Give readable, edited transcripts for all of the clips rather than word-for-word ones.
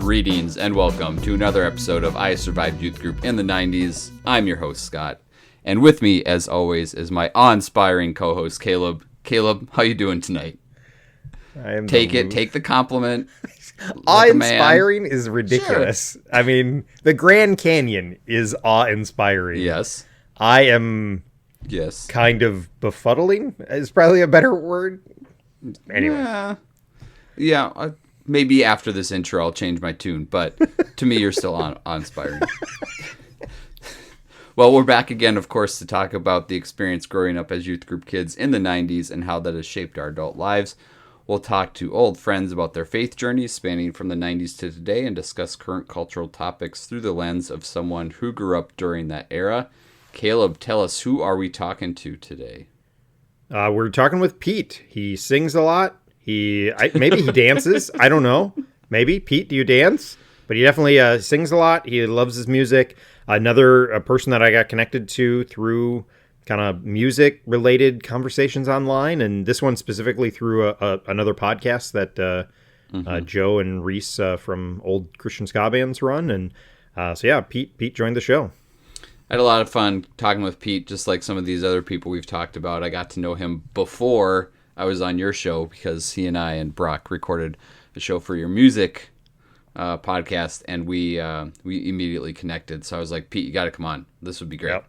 Greetings and welcome to another episode of I Survived Youth Group in the 90s. I'm your host, Scott. And with me, as always, is my awe-inspiring co-host, Caleb. Caleb, how you doing tonight? Take the compliment. Awe-inspiring is ridiculous. Sure. I mean, the Grand Canyon is awe-inspiring. Yes. I am kind of befuddling is probably a better word. Anyway. Yeah, maybe after this intro I'll change my tune, but to me you're still awe-inspiring. Well, we're back again, of course, to talk about the experience growing up as youth group kids in the 90s and how that has shaped our adult lives. We'll talk to old friends about their faith journeys spanning from the 90s to today and discuss current cultural topics through the lens of someone who grew up during that era. Caleb, tell us, who are we talking to today? We're talking with Pete. He sings a lot. Maybe he dances. I don't know. Maybe. Pete, do you dance? But he definitely sings a lot. He loves his music. Another person that I got connected to through kind of music-related conversations online, and this one specifically through another podcast that Joe and Reese from Old Christian Ska Bands run. And Pete joined the show. I had a lot of fun talking with Pete, just like some of these other people we've talked about. I got to know him before I was on your show because he and I and Brock recorded a show for your music podcast, and we immediately connected. So I was like, Pete, you got to come on. This would be great.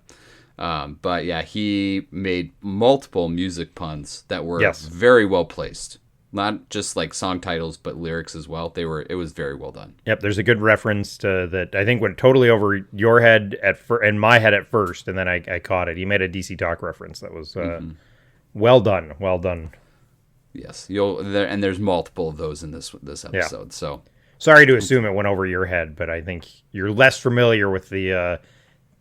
Yep. But yeah, he made multiple music puns that were very well placed. Not just like song titles, but lyrics as well. It was very well done. Yep, there's a good reference to that. I think went totally over your head and my head at first, and then I caught it. He made a DC Talk reference that was well done. Well done. Yes, and there's multiple of those in this episode. Yeah. So sorry to assume it went over your head, but I think you're less familiar with the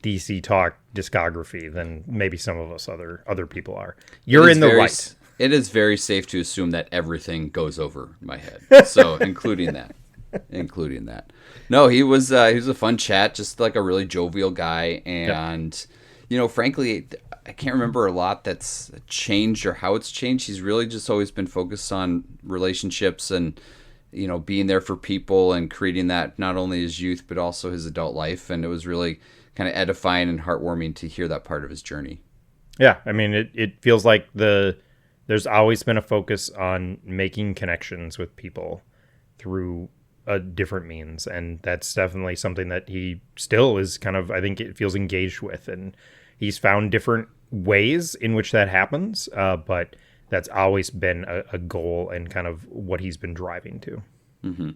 DC Talk discography than maybe some of us other people are. You're in the right. It is very safe to assume that everything goes over my head. So including that. No, he was a fun chat, just like a really jovial guy. And, frankly, I can't remember a lot that's changed or how it's changed. He's really just always been focused on relationships and, being there for people and creating that not only his youth, but also his adult life. And it was really kind of edifying and heartwarming to hear that part of his journey. Yeah. I mean, it feels like there's always been a focus on making connections with people through a different means. And that's definitely something that he still is kind of, I think it feels engaged with. And he's found different ways in which that happens. But that's always been a goal and kind of what he's been driving to. Mm-hmm.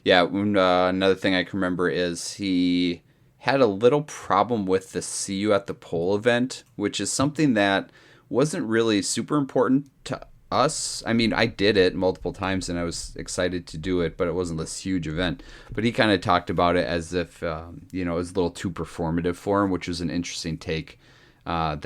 Yeah. Another thing I can remember is he had a little problem with the See You at the Pole event, which is something that wasn't really super important to us. I mean, I did it multiple times and I was excited to do it, but it wasn't this huge event. But he kind of talked about it as if, it was a little too performative for him, which was an interesting take an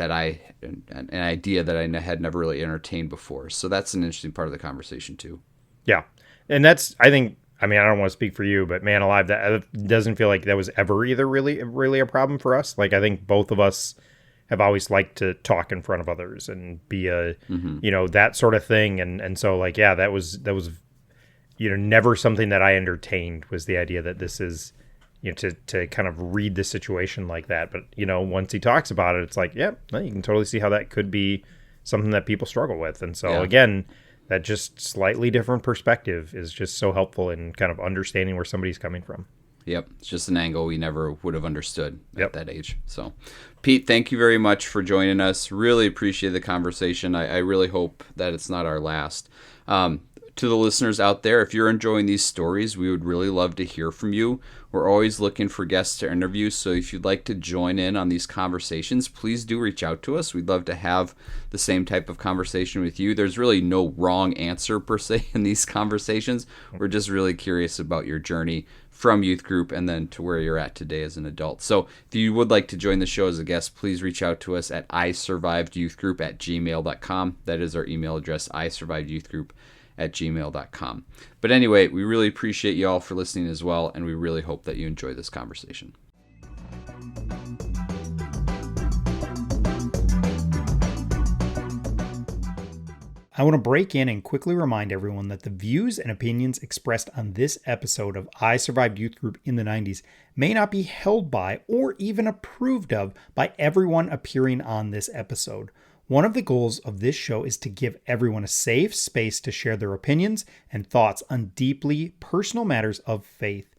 idea that I had never really entertained before. So that's an interesting part of the conversation too. Yeah. And that's, I don't want to speak for you, but man alive, that doesn't feel like that was ever either really a problem for us. Like, I think both of us have always liked to talk in front of others and be that sort of thing. And so that was, never something that I entertained, was the idea that this is, to kind of read the situation like that. But, once he talks about it, it's like, you can totally see how that could be something that people struggle with. And so again, that just slightly different perspective is just so helpful in kind of understanding where somebody's coming from. Yep. It's just an angle we never would have understood at that age. So, Pete, thank you very much for joining us. Really appreciate the conversation. I really hope that it's not our last. To the listeners out there, if you're enjoying these stories, we would really love to hear from you. We're always looking for guests to interview, so if you'd like to join in on these conversations, please do reach out to us. We'd love to have the same type of conversation with you. There's really no wrong answer per se in these conversations. We're just really curious about your journey from youth group and then to where you're at today as an adult. So if you would like to join the show as a guest, please reach out to us at isurvivedyouthgroup@gmail.com. That is our email address, isurvivedyouthgroup@gmail.com. But anyway, we really appreciate you all for listening as well, and we really hope that you enjoy this conversation. I want to break in and quickly remind everyone that the views and opinions expressed on this episode of I Survived Youth Group in the 90s may not be held by or even approved of by everyone appearing on this episode. One of the goals of this show is to give everyone a safe space to share their opinions and thoughts on deeply personal matters of faith.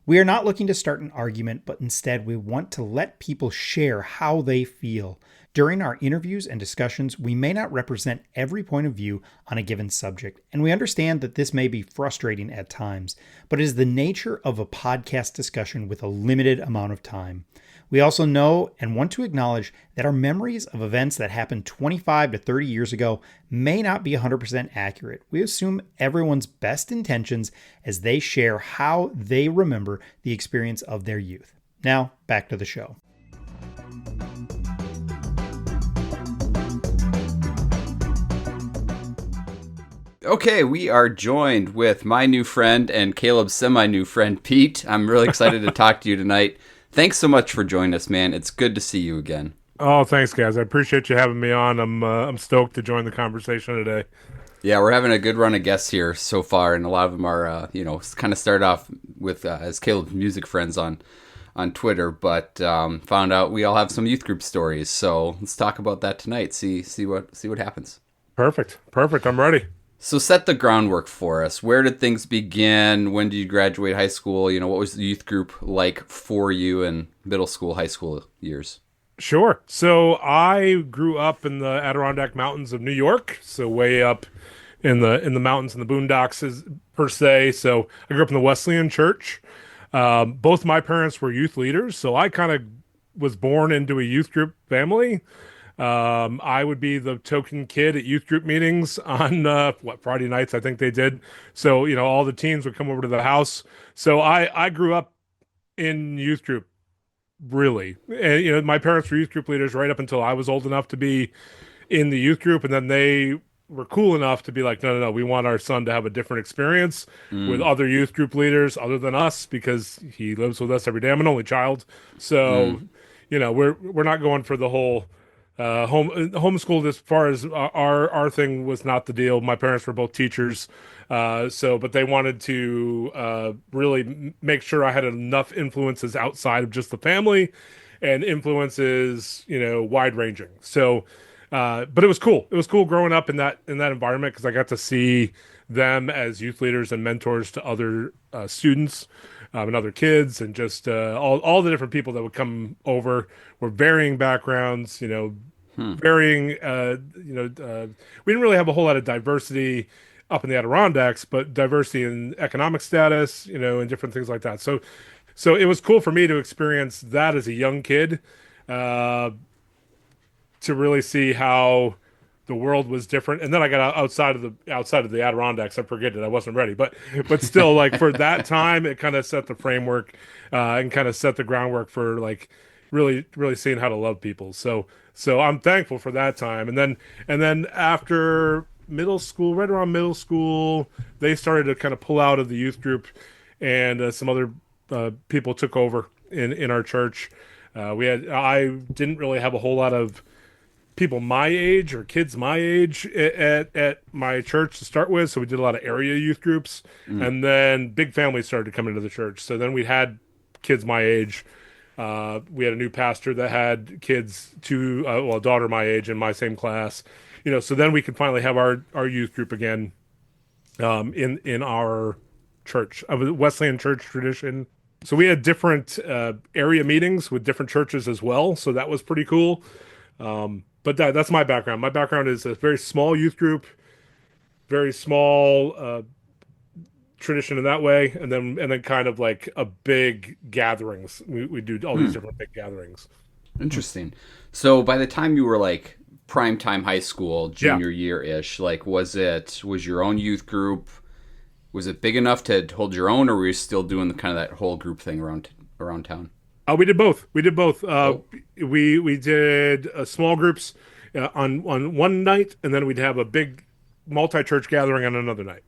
We are not looking to start an argument, but instead we want to let people share how they feel. During our interviews and discussions, we may not represent every point of view on a given subject, and we understand that this may be frustrating at times, but it is the nature of a podcast discussion with a limited amount of time. We also know and want to acknowledge that our memories of events that happened 25 to 30 years ago may not be 100% accurate. We assume everyone's best intentions as they share how they remember the experience of their youth. Now, back to the show. Okay, we are joined with my new friend and Caleb's semi-new friend, Pete. I'm really excited to talk to you tonight. Thanks so much for joining us, man. It's good to see you again. Oh, thanks, guys. I appreciate you having me on. I'm stoked to join the conversation today. Yeah, we're having a good run of guests here so far, and a lot of them are, kind of started off with as Caleb's music friends on Twitter, but found out we all have some youth group stories. So let's talk about that tonight. See what happens. Perfect. I'm ready. So set the groundwork for us. Where did things begin? When did you graduate high school? What was the youth group like for you in middle school, high school years? Sure. So I grew up in the Adirondack Mountains of New York, so way up in the mountains and the boondocks per se. So I grew up in the Wesleyan Church. Both my parents were youth leaders, so I kind of was born into a youth group family. I would be the token kid at youth group meetings on Friday nights, I think they did. So, all the teens would come over to the house. So I grew up in youth group, really. And, my parents were youth group leaders right up until I was old enough to be in the youth group. And then they were cool enough to be like, no, we want our son to have a different experience with other youth group leaders other than us, because he lives with us every day. I'm an only child. So, we're not going for the whole homeschooled. As far as our thing was not the deal. My parents were both teachers, but they wanted to really make sure I had enough influences outside of just the family, and influences wide ranging. So, but it was cool. It was cool growing up in that environment, because I got to see them as youth leaders and mentors to other students. And other kids, and just all the different people that would come over were varying backgrounds, varying, we didn't really have a whole lot of diversity up in the Adirondacks, but diversity in economic status, and different things like that. So it was cool for me to experience that as a young kid, to really see how the world was different. And then I got outside of the Adirondacks. I forget it. I wasn't ready, but still, like, for that time, it kind of set the framework, and kind of set the groundwork for, like, really, really seeing how to love people. So I'm thankful for that time. And then after middle school, right around middle school, they started to kind of pull out of the youth group, and some other people took over in our church. I didn't really have a whole lot of people my age or kids my age at my church to start with, so we did a lot of area youth groups, and then big families started to come into the church. So then we had kids my age. We had a new pastor that had kids a daughter my age in my same class. So then we could finally have our youth group again, in our church, of a Wesleyan church tradition. So we had different area meetings with different churches as well. So that was pretty cool. But that's my background. My background is a very small youth group, very small tradition in that way, and then kind of like a big gatherings. We do all these different big gatherings. Interesting. So by the time you were like prime time high school, junior year-ish, like was your own youth group, was it big enough to hold your own, or were you still doing the kind of that whole group thing around town? We did both. We did small groups on one night, and then we'd have a big multi-church gathering on another night.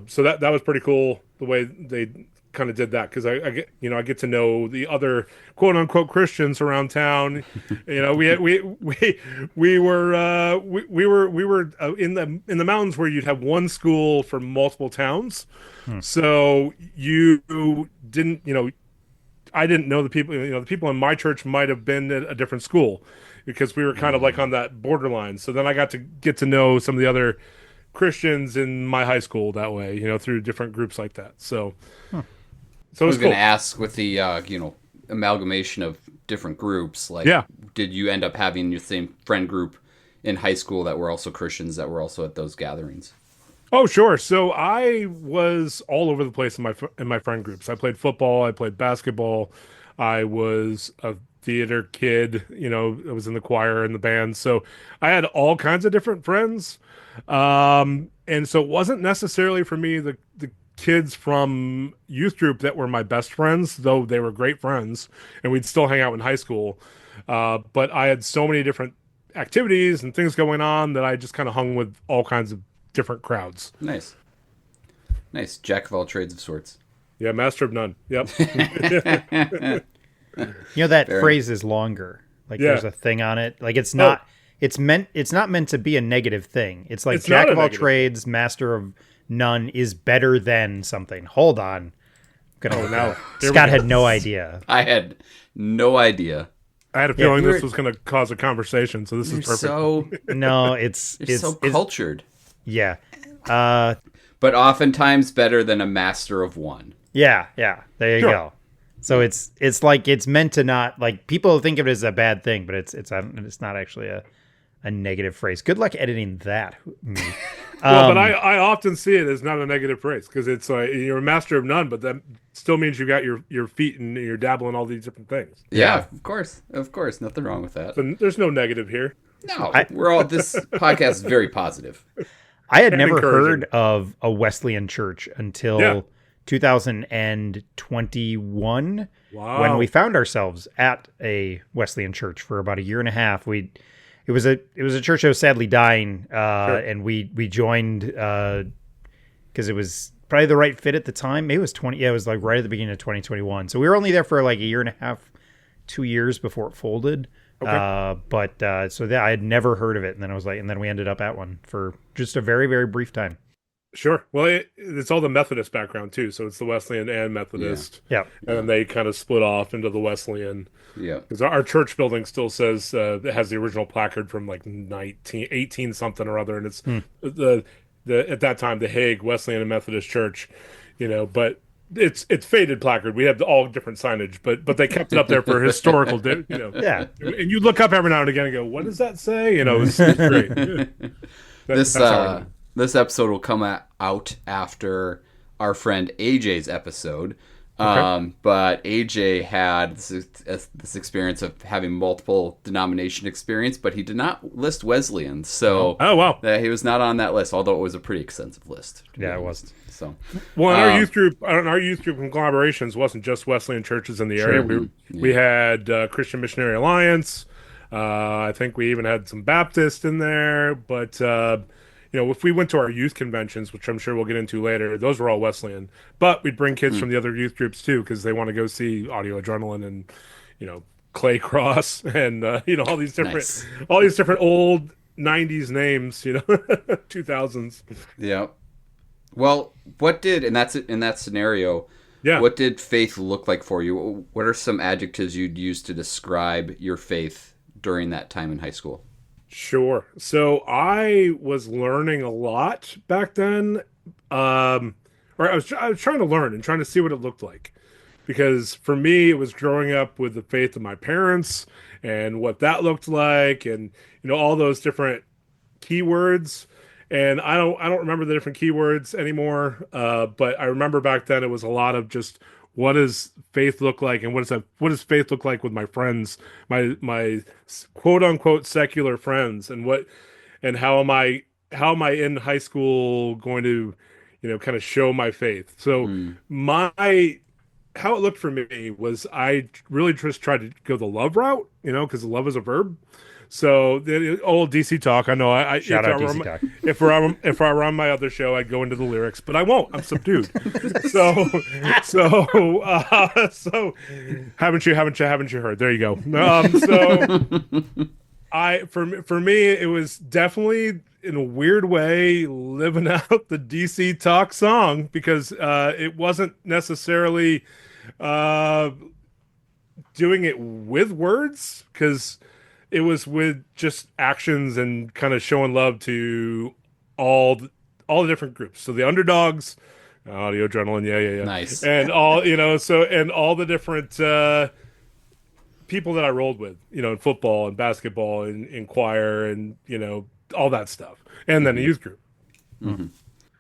So that was pretty cool, the way they kind of did that because I get to know the other quote unquote Christians around town. We were in the mountains where you'd have one school for multiple towns. So you didn't, I didn't know the people. The people in my church might have been at a different school because we were kind of like on that borderline. So then I got to get to know some of the other Christians in my high school that way, through different groups like that. So, so I it was was going cool. to ask with the amalgamation of different groups, like, Yeah. did you end up having your same friend group in high school that were also Christians that were also at those gatherings? Oh, sure. So I was all over the place in my friend groups. I played football, I played basketball, I was a theater kid. I was in the choir and the band. So I had all kinds of different friends. And so it wasn't necessarily for me the kids from youth group that were my best friends, though they were great friends, and we'd still hang out in high school. But I had so many different activities and things going on that I just kind of hung with all kinds of different crowds. Nice. Jack of all trades of sorts. Yeah, master of none. Yep. That phrase is longer. Like Yeah. there's a thing on it. Like it's not. It's not meant to be a negative thing. It's like It's jack not a of all negative trades, master of none is better than something. Hold on. Now here we Scott go. had no idea. I had no idea. I had a feeling you're- this was going to cause a conversation, so this is perfect. So No, it's you're so cultured, yeah. but oftentimes better than a master of one. Yeah. There you Sure. go. So it's like it's meant to not like people think of it as a bad thing, but it's not actually a negative phrase. Good luck editing that. Me. Well, but I often see it as not a negative phrase because it's like you're a master of none, but that still means you got your feet and you're dabbling all these different things. Yeah, of course, nothing wrong with that. So there's no negative here. No, this podcast is very positive. I had never encouraging. heard of a Wesleyan church until Yeah. 2021 Wow. when we found ourselves at a Wesleyan church for about a year and a half. It was a church that was sadly dying, and we joined because it was probably the right fit at the time. Maybe it was it was like right at the beginning of 2021. So we were only there for like a year and a half, 2 years before it folded. Okay. I had never heard of it, and then we ended up at one for just a very, very brief time. Sure. Well, it's all the Methodist background too, so it's the Wesleyan and Methodist. Yeah. And then they kind of split off into the Wesleyan. Yeah, Because our church building still says it has the original placard from like 18 something or other, and it's the at that time the Hague Wesleyan and Methodist Church, but it's faded placard. We have all different signage, but they kept it up there for historical, Yeah. And you look up every now and again and go, what does that say? It's great. That's how This episode will come out after our friend AJ's episode. But AJ had this experience of having multiple denomination experience, but he did not list Wesleyan. So Oh, wow. He was not on that list, although it was a pretty extensive list. Yeah, it was. Well, So in our youth group conglomerations wasn't just Wesleyan churches in the area. We had Christian Missionary Alliance. I think we even had some Baptist in there. But if we went to our youth conventions, which I'm sure we'll get into later, those were all Wesleyan. But we'd bring kids from the other youth groups too because they want to go see Audio Adrenaline and Clay Cross and all these different old '90s names, 2000s. yeah. Well, what did in that scenario? Yeah. What did faith look like for you? What are some adjectives you'd use to describe your faith during that time in high school? Sure. So I was learning a lot back then. Or I was trying to learn and trying to see what it looked like. Because for me, it was growing up with the faith of my parents and what that looked like and, all those different keywords. And I don't remember the different keywords anymore. But I remember back then it was a lot of just what does faith look like, and what does faith look like with my friends, my quote unquote secular friends, and how am I in high school going to, kind of show my faith? So my how it looked for me was I really just tried to go the love route, because love is a verb. So the old DC talk. I know. Shout out DC Talk. If I were on my other show, I'd go into the lyrics, but I won't. I'm subdued. So so haven't you heard? There you go. For me, it was definitely in a weird way living out the DC Talk song because it wasn't necessarily uh, doing it with words because it was with just actions and kind of showing love to all the different groups. So the underdogs, audio adrenaline, yeah, Nice. and all and all the different people that I rolled with, in football and basketball and in choir and all that stuff, and then a youth group.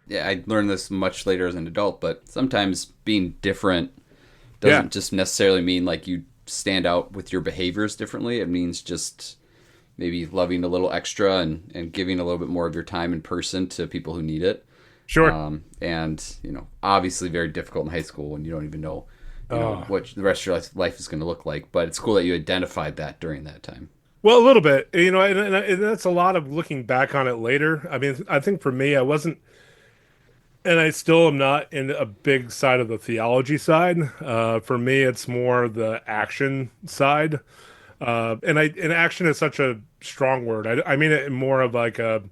Yeah, I learned this much later as an adult, but sometimes being different doesn't just necessarily mean like you stand out with your behaviors differently. It means just maybe loving a little extra and giving a little bit more of your time in person to people who need it. Sure. And, obviously very difficult in high school when you don't even know, what the rest of your life is going to look like. But it's cool that you identified that during that time. Well, a little bit, and that's a lot of looking back on it later. I mean, I think for me, I wasn't, and I still am not in a big side of the theology side. For me, it's more the action side. And action is such a strong word. I mean it more of like a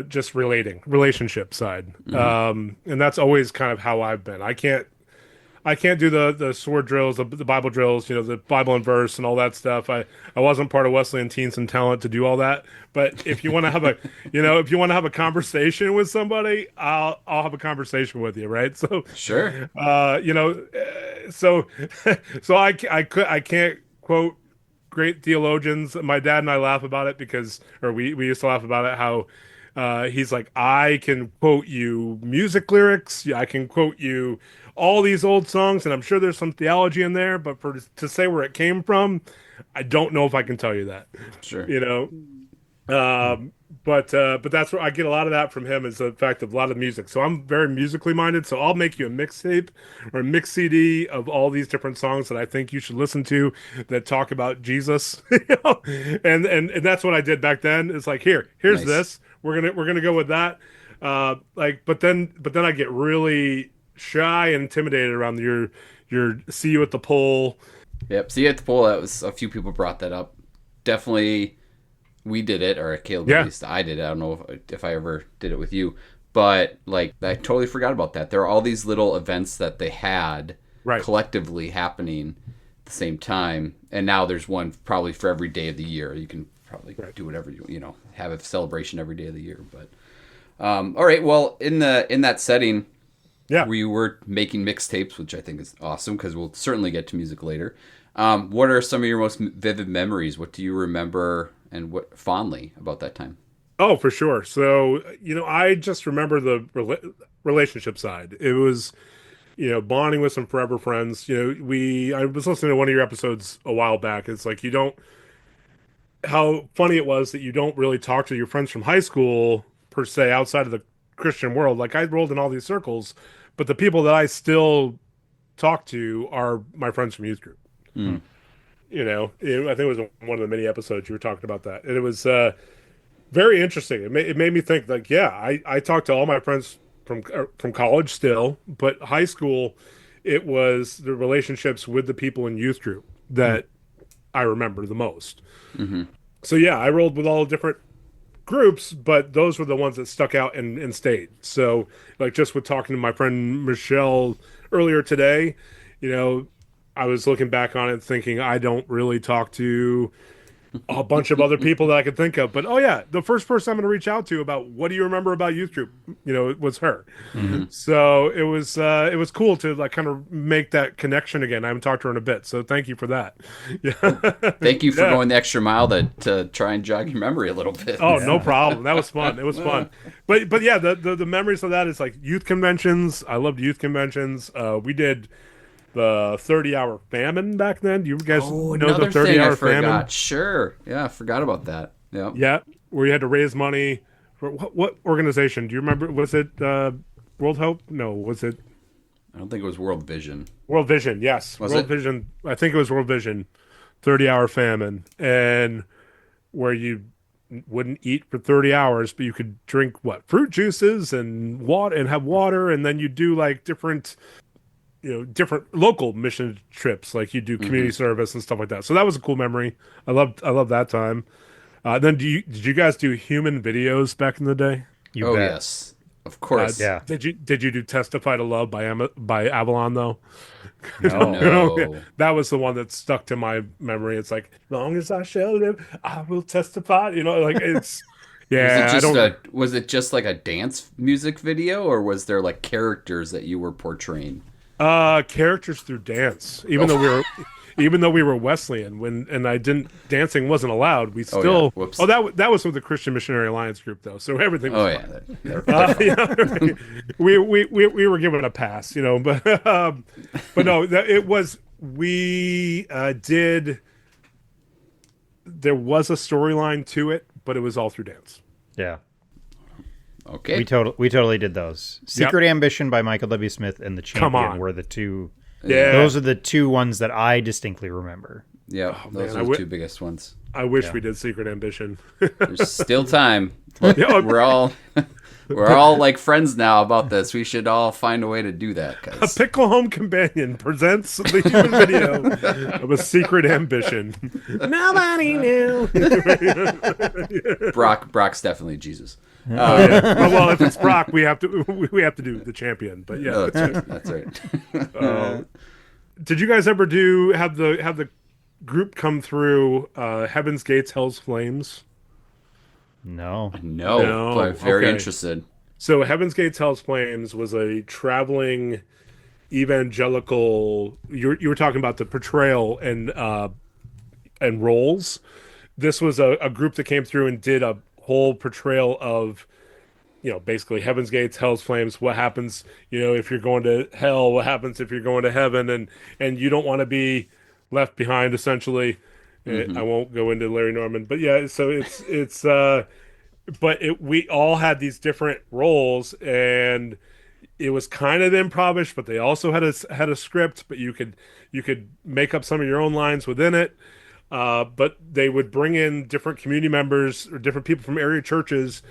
just relationship side. And that's always kind of how I've been. I can't do the sword drills, the Bible drills, the Bible and verse and all that stuff. I wasn't part of Wesleyan Teens and Talent to do all that. But if you want to have a, if you want to have a conversation with somebody, I'll have a conversation with you, right? So Sure. So I can't quote great theologians. My dad and I laugh about it or we used to laugh about it how he's like, I can quote you music lyrics. Yeah, I can quote you all these old songs, and I'm sure there's some theology in there, but to say where it came from, I don't know if I can tell you that. Sure. But that's where I get a lot of that from him is the fact of a lot of music. So I'm very musically minded. So I'll make you a mixtape or a mix CD of all these different songs that I think you should listen to that talk about Jesus. And that's what I did back then. It's like here's Nice. this. We're gonna go with that. But then I get really shy and intimidated around your see you at the pole. Yep. See, at the poll, that was a few people brought that up. Definitely, we did it, or Caleb, at least I did it. I don't know if I ever did it with you, but like I totally forgot about that. There are all these little events that they had collectively happening at the same time, and now there's one probably for every day of the year. You can probably do whatever you have a celebration every day of the year. But all right, well, in that setting. Yeah, we were making mixtapes, which I think is awesome because we'll certainly get to music later. What are some of your most vivid memories? What do you remember and what fondly about that time? Oh, for sure. So, I just remember the relationship side. It was, bonding with some forever friends. I was listening to one of your episodes a while back. It's like how funny it was that you don't really talk to your friends from high school per se outside of the Christian world. Like I rolled in all these circles, but the people that I still talk to are my friends from youth group. Mm. I think it was one of the many episodes you were talking about that, and it was very interesting. It made me think like, I talked to all my friends from college still, but high school, it was the relationships with the people in youth group that I remember the most. Mm-hmm. So I rolled with all different groups, but those were the ones that stuck out and stayed. So like just with talking to my friend Michelle earlier today, I was looking back on it thinking I don't really talk to a bunch of other people that I could think of, but the first person I'm going to reach out to about what do you remember about youth group, it was her. Mm-hmm. So it was cool to like kind of make that connection again. I haven't talked to her in a bit, so thank you for that. Thank you for going the extra mile to try and jog your memory a little bit. Oh, no problem. That was fun. It was fun. But yeah, the memories of that is like youth conventions. I loved youth conventions. We did the 30-hour famine back then. Do you guys know the 30-hour famine? Sure. Yeah, I forgot about that. Yeah. Yeah, where you had to raise money for what organization? Do you remember? Was it World Hope? No, was it? I don't think it was World Vision. World Vision, yes. Was World it? Vision. I think it was World Vision. 30-hour famine, and where you wouldn't eat for 30 hours, but you could drink what fruit juices and water and have water, and then you do like different different local mission trips, like you do community service and stuff like that. So that was a cool memory. I love that time. Then did you guys do human videos back in the day? You Oh bet. yes, of course. Yeah. Did you do Testify to Love by Avalon though? No. No. That was the one that stuck to my memory. It's like, long as I shall live, I will testify. Like it's yeah. Was it just like a dance music video, or was there like characters that you were portraying? Characters through dance. Even though we were Wesleyan, dancing wasn't allowed. We still. Oh, yeah. Whoops. That was with the Christian Missionary Alliance group though, so everything was Oh fine. yeah. We were given a pass, but no, it was we did. There was a storyline to it, but it was all through dance. Yeah. Okay. We totally did those. Secret Ambition by Michael W. Smith and The Champion were the two. Yeah. Those are the two ones that I distinctly remember. Yeah, those are the two biggest ones. I wish we did Secret Ambition. There's still time. We're all like friends now about this. We should all find a way to do that. A Pickle Home Companion presents the human video of a Secret Ambition. Nobody knew. Brock's definitely Jesus. Oh, yeah. Well, if it's Brock, we have to do the champion. But yeah, Oh, that's right. Did you guys ever have the group come through Heaven's Gates, Hell's Flames? No. No, but very okay. interested. So Heaven's Gates, Hell's Flames was a traveling evangelical. You were talking about the portrayal and roles. This was a group that came through and did a whole portrayal of basically Heaven's Gates, Hell's Flames, what happens if you're going to hell, what happens if you're going to heaven, and you don't want to be left behind, essentially. I won't go into Larry Norman, but yeah, so it's we all had these different roles, and it was kind of improvish, but they also had a script, but you could make up some of your own lines within it. But they would bring in different community members or different people from area churches.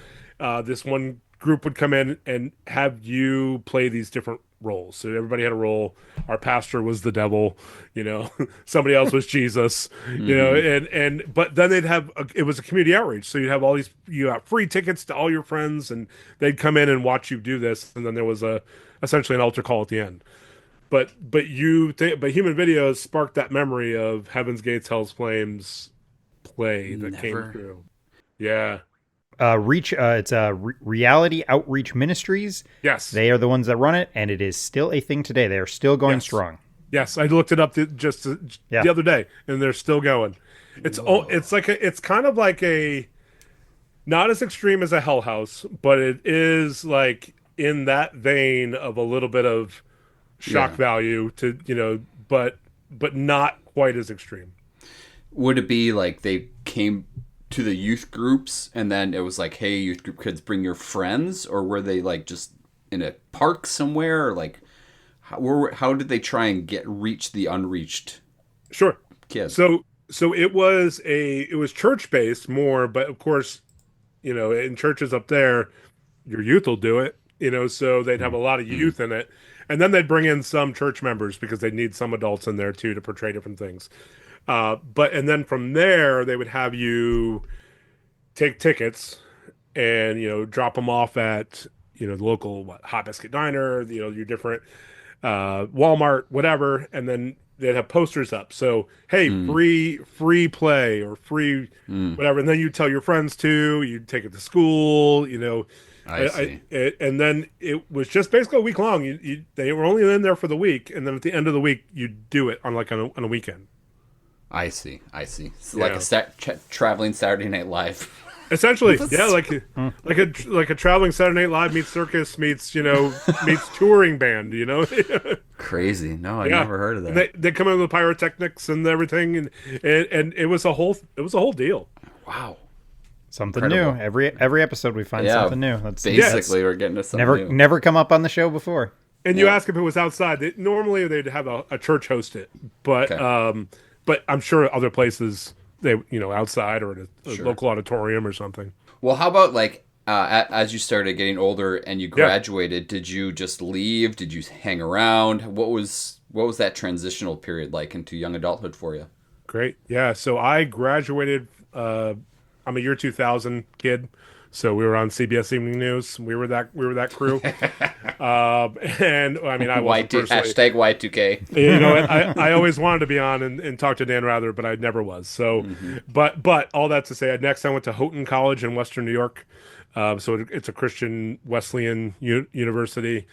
This one group would come in and have you play these different roles. So everybody had a role. Our pastor was the devil, somebody else was Jesus, but then it was a community outreach. So you'd have you got free tickets to all your friends, and they'd come in and watch you do this. And then there was essentially an altar call at the end. But human videos sparked that memory of Heaven's Gates, Hell's Flames play that came through. Yeah. It's Reality Outreach Ministries. Yes. They are the ones that run it, and it is still a thing today. They are still going strong. Yes, I looked it up the other day, and they're still going. It's kind of like a, not as extreme as a Hell House, but it is like in that vein of a little bit of shock value to but not quite as extreme. Would it be like they came to the youth groups and then it was like, hey, youth group kids, bring your friends, or were they like just in a park somewhere, or like how did they try and reach the unreached kids? So it was church based more, but of course in churches up there your youth will do it, so they'd have a lot of youth in it. And then they'd bring in some church members because they'd need some adults in there too to portray different things. And then from there, they would have you take tickets and, drop them off at, the local Hot Biscuit Diner, your different Walmart, whatever. And then they'd have posters up. So, hey, free play or free whatever. And then you tell your friends too, you'd take it to school, I see. And then it was just basically a week long. They were only in there for the week, and then at the end of the week, you do it on on a weekend. I see. It's like a traveling Saturday Night Live. Essentially, yeah, like a traveling Saturday Night Live meets circus meets touring band. Crazy. No, I never heard of that. They come in with pyrotechnics and everything, and it was a whole deal. Wow. Something Incredible. New. Every episode we find something new. Basically, we're getting to something new. Never come up on the show before. And you ask if it was outside. Normally they'd have a church host it, but Okay. but I'm sure other places they outside or at a Sure. local auditorium or something. Well, how about like as you started getting older and you Yeah, graduated, did you just leave? Did you hang around? What was that transitional period like into young adulthood for you? great. Yeah, so I graduated. I'm a year 2000 kid, so we were on CBS Evening News. We were that crew. And I mean, I wasn't Y2 personally. hashtag Y2K. You know what? I always wanted to be on and talk to Dan Rather, but I never was. So, Hmm. but all that to say, next I went to Houghton College in Western New York. It's a Christian Wesleyan university.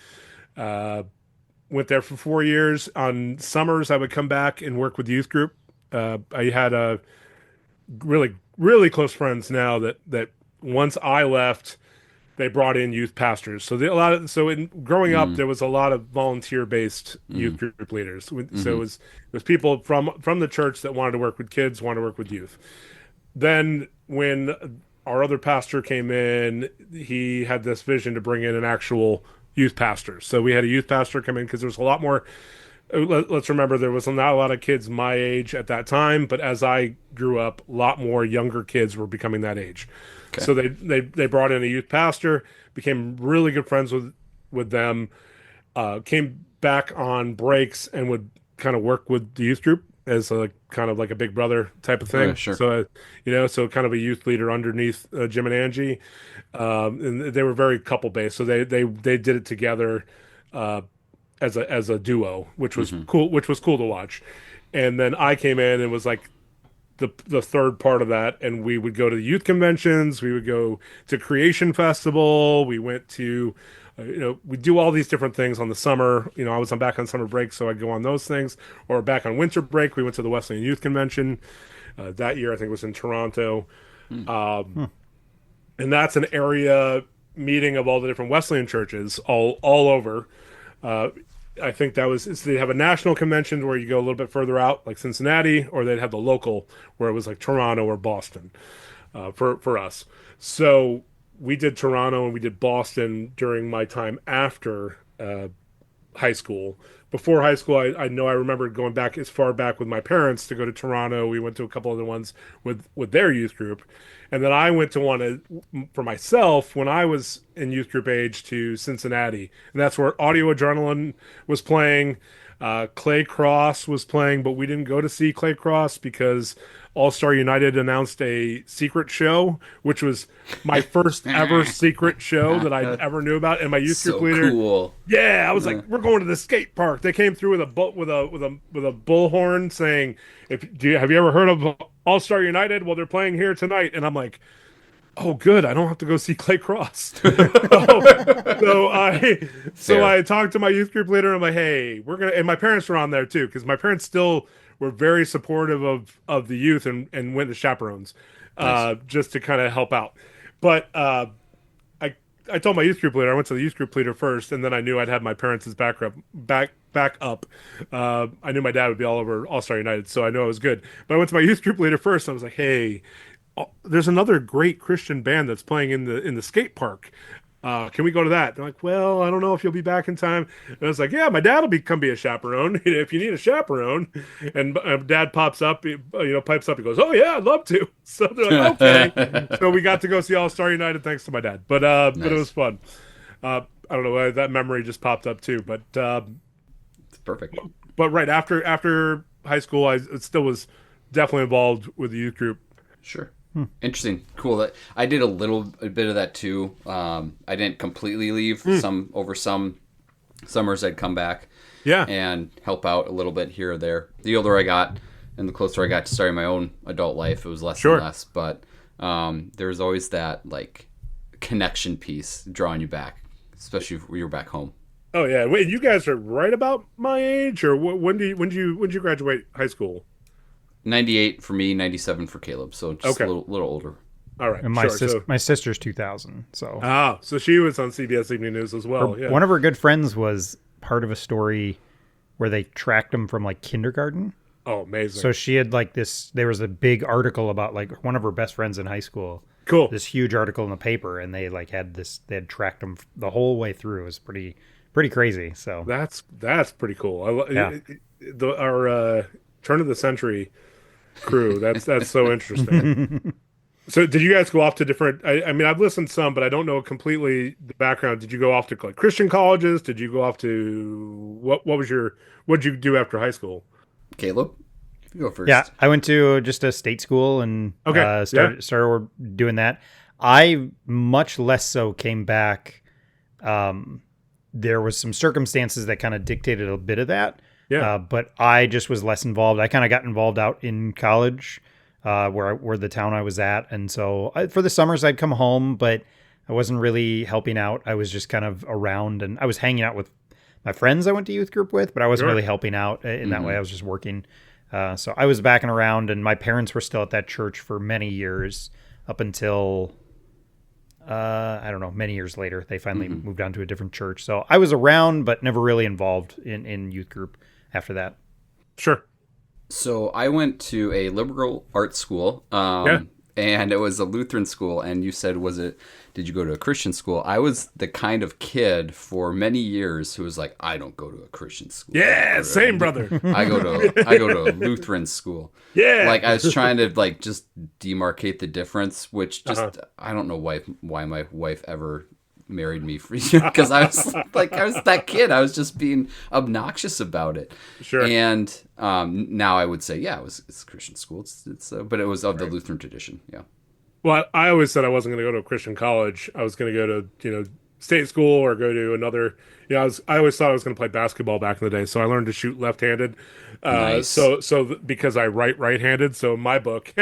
Went there for 4 years. On summers, I would come back and work with youth group. I had a really really close friends now that once I left they brought in youth pastors. So a lot of in growing up, Mm, there was a lot of volunteer based mm, youth group leaders. So hmm. it was people from the church that wanted to work with kids, wanted to work with youth. Then when our other pastor came in, he had this vision to bring in an actual youth pastor. So we had a youth pastor come in because there was a lot more. Let's remember there was not a lot of kids my age at that time, but as I grew up, a lot more younger kids were becoming that age. Okay. So they brought in a youth pastor, became really good friends with them, came back on breaks and would kind of work with the youth group as a kind of like a big brother type of Oh yeah, thing. sure. So so kind of a youth leader underneath Jim and Angie, and they were very couple based. So they did it together uh, as a duo, Hmm. which was cool to watch. And then I came in and was like the third part of that, and we would go to youth conventions, we would go to Creation Festival, we went to we do all these different things on the summer. I was on back on summer break, so I'd go on those things, or back on winter break we went to the Wesleyan Youth Convention. That year I think it was in Toronto. Mm. And that's an area meeting of all the different Wesleyan churches all over. uh, I think they have a national convention where you go a little bit further out, like Cincinnati, or they'd have the local where it was like Toronto or Boston for us. So we did Toronto and we did Boston during my time after high school. Before high school, I know I remember going back as far back with my parents to go to Toronto. We went to a couple other ones with their youth group, and then I went to for myself when I was in youth group age to Cincinnati, and that's where Audio Adrenaline was playing. Clay Cross was playing, but we didn't go to see Clay Cross because All Star United announced a secret show, which was my first ever secret show that I ever knew about. And my youth group So leader, cool. yeah, I was like, "We're going to the skate park." They came through with a bullhorn saying, have you ever heard of All Star United? Well, they're playing here tonight." And I'm like, "Oh, good. I don't have to go see Clay Cross." so I so Fair. I talked to my youth group leader. And I'm like, "Hey, we're gonna." And my parents were on there too because my parents still were very supportive of the youth and went to chaperones, Nice. just to kind of help out. But I I told my youth group leader I went to the youth group leader first, and then I knew I'd have my parents' back up. I knew my dad would be all over All Star United, so I knew I was good. But I went to my youth group leader first, and I was like, "Hey, there's another great Christian band that's playing in the skate park. Can we go to that?" They're like, "Well, I don't know if you'll be back in time." And I was like, "Yeah, my dad will come be a chaperone if you need a chaperone." And dad pops up, pipes up. He goes, "Oh yeah, I'd love to." So they're like, "Okay." So we got to go see All Star United thanks to my dad. But it was Nice. fun. I don't know why that memory just popped up too. It's perfect. But right after high school, I still was definitely involved with the youth group. Sure. Interesting. Cool. That I did a bit of that too. I didn't completely leave. Some summers I'd come back Yeah. and help out a little bit here or there. The older I got and the closer I got to starting my own adult life, it was less Sure. and less. But there's always that like connection piece drawing you back, especially if you're back home. Oh yeah. Wait, you guys are right about my age, or when did you graduate high school? 98 for me, 97 for Caleb. So just Okay. a little older. All right. And Sure. So my sister's 2000. So so she was on CBS Evening News as well. Yeah. one of her good friends was part of a story where they tracked him from like kindergarten. Oh, amazing. So she had like this. There was a big article about like one of her best friends in high school. Cool. This huge article in the paper, and they like had this. They had tracked him the whole way through. It was pretty pretty crazy. So That's pretty cool. yeah. Our turn of the century crew. That's so interesting. So did you guys go off to different? I mean, I've listened some, but I don't know completely the background. Did you go off to like Christian colleges? Did you go off to what was your what did you do after high school? Caleb, you go Yeah, first. I went to just a state school and Okay, yeah, started doing that. I much less so came back. There was some circumstances that kind of dictated a bit of that, yeah, but I just was less involved. I kind of got involved out in college, where the town I was at, and so for the summers I'd come home, but I wasn't really helping out. I was just kind of around, and I was hanging out with my friends I went to youth group with, but I wasn't sure. really helping out in that way. I was just working. So I was backing around, and my parents were still at that church for many years up until I don't know, many years later. They finally moved on to a different church. So I was around, but never really involved in youth group after that. Sure. So I went to a liberal arts school, Yeah. and it was a Lutheran school. And you said, did you go to a Christian school? I was the kind of kid for many years who was like, I don't go to a Christian school. Yeah, same brother. I go to a Lutheran school. Yeah. Like I was trying to like just demarcate the difference, which just I don't know why my wife ever married me for because I was like I was that kid. I was just being obnoxious about it. Sure. And now I would say it's a Christian school. It's but it was of the Lutheran tradition. Yeah. Well, I always said I wasn't going to go to a Christian college. I was going to go to, state school or go to another. I always thought I was going to play basketball back in the day, so I learned to shoot left-handed. Nice. Because I write right-handed, so in my book,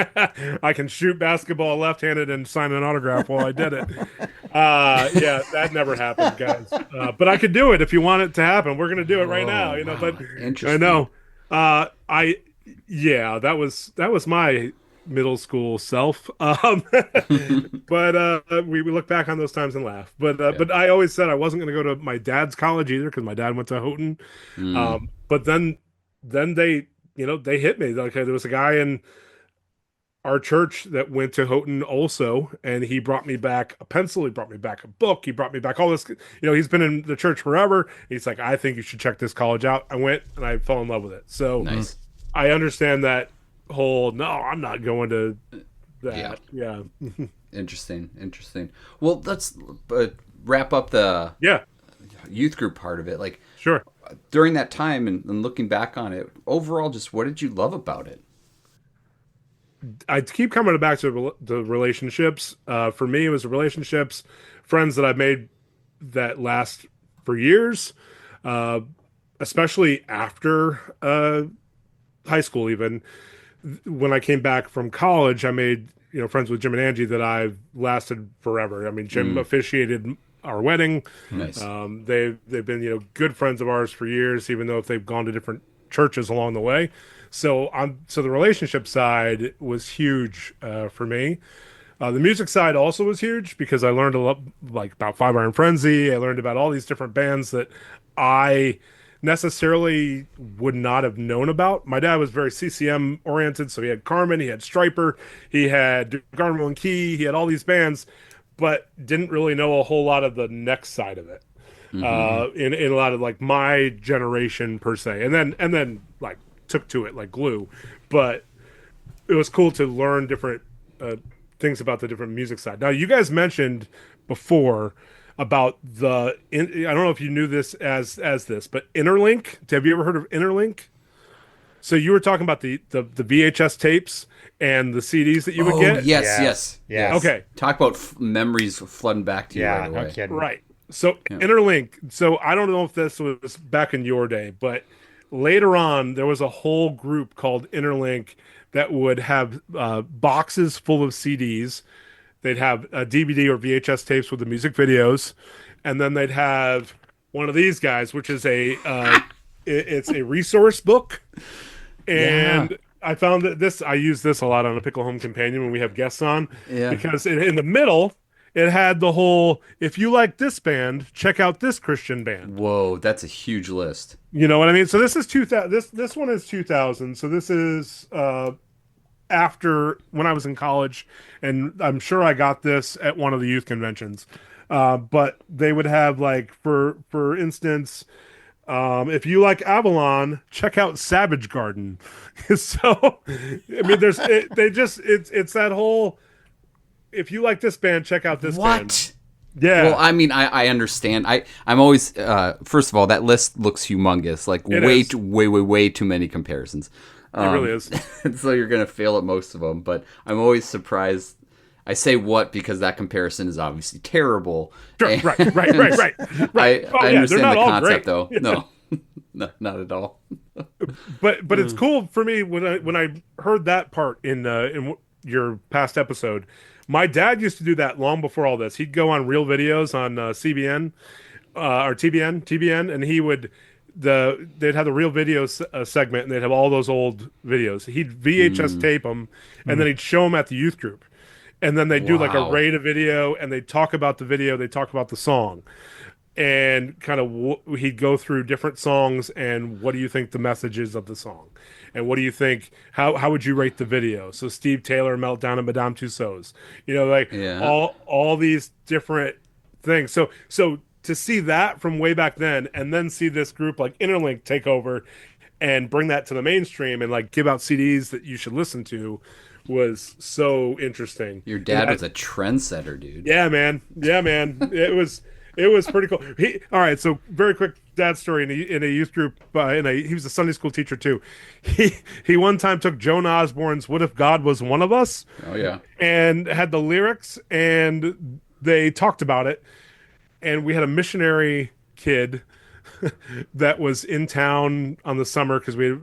I can shoot basketball left-handed and sign an autograph while I did it. Yeah, that never happened, guys. But I could do it if you want it to happen. We're going to do it right now, Wow. But Interesting. I know. That was my middle school self. But we look back on those times and laugh. But I always said I wasn't going to go to my dad's college either because my dad went to Houghton. But then they they hit me. Like there was a guy in our church that went to Houghton also, and he brought me back a pencil, he brought me back a book, he brought me back all this. He's been in the church forever. He's like, I think you should check this college out. I went and I fell in love with it. So Nice. I understand that whole no, I'm not going to that. Yeah. Interesting. Well, let's wrap up the Yeah. youth group part of it. Like Sure. during that time and looking back on it, overall, just what did you love about it? I keep coming back to the relationships. For me, it was the relationships, friends that I've made that last for years, especially after high school. Even when I came back from college, I made friends with Jim and Angie that I've lasted forever. I mean, Jim officiated our wedding. Nice. They've been good friends of ours for years, even though if they've gone to different churches along the way. So the relationship side was huge for me. The music side also was huge because I learned a lot, like about Five Iron Frenzy. I learned about all these different bands that I necessarily would not have known about. My dad was very CCM oriented, so he had Carmen, he had Striper, he had Garmo and Key, he had all these bands, but didn't really know a whole lot of the next side of it. In a lot of like my generation per se, and then like took to it like glue. But it was cool to learn different things about the different music side. Now, you guys mentioned before about I don't know if you knew this as this, but Interlink. Have you ever heard of Interlink? So you were talking about the VHS tapes and the CDs that you would get. Yes. Okay. Talk about memories flooding back to you right away. No kidding. Right. So Interlink. So I don't know if this was back in your day, but later on there was a whole group called Interlink that would have boxes full of CDs. They'd have a DVD or VHS tapes with the music videos, and then they'd have one of these guys, which is it's a resource book. And I found that I use this a lot on a Pickle Home Companion when we have guests on, because in the middle it had the whole, if you like this band, check out this Christian band. Whoa, that's a huge list. You know what I mean? So this is 2000. This one is 2000. So this is after when I was in college, and I'm sure I got this at one of the youth conventions. But they would have like for instance, if you like Avalon, check out Savage Garden. So, I mean, it's that whole. If you like this band, check out this band. What? Well, Yeah, I mean, I understand. I'm always first of all, that list looks humongous. Like it way is. too, way too many comparisons. It really is. And so you're gonna fail at most of them. But I'm always surprised. I say what because that comparison is obviously terrible. Sure, And right. I They're understand not the all concept great. though. No, no, not at all. But it's cool for me when I heard that part in your past episode. My dad used to do that long before all this. He'd go on Real Videos on CBN or TBN, and they'd have the Real Videos segment, and they'd have all those old videos. He'd VHS tape them, and then he'd show them at the youth group, and then they'd do like a Wow. rate a video, and they'd talk about the video, they talk about the song, and kind of he'd go through different songs and what do you think the message is of the song, and what do you think, how would you rate the video? So Steve Taylor, Meltdown, and Madame Tussauds, like Yeah. all these different things. So to see that from way back then, and then see this group like Interlink take over and bring that to the mainstream and like give out CDs that you should listen to was so interesting. Your dad was a trendsetter, dude. Yeah, man. It was pretty cool. All right. So very quick dad story in a youth group. He was a Sunday school teacher too. He one time took Joan Osborne's "What If God Was One of Us" Oh yeah. and had the lyrics, and they talked about it. And we had a missionary kid that was in town on the summer because we had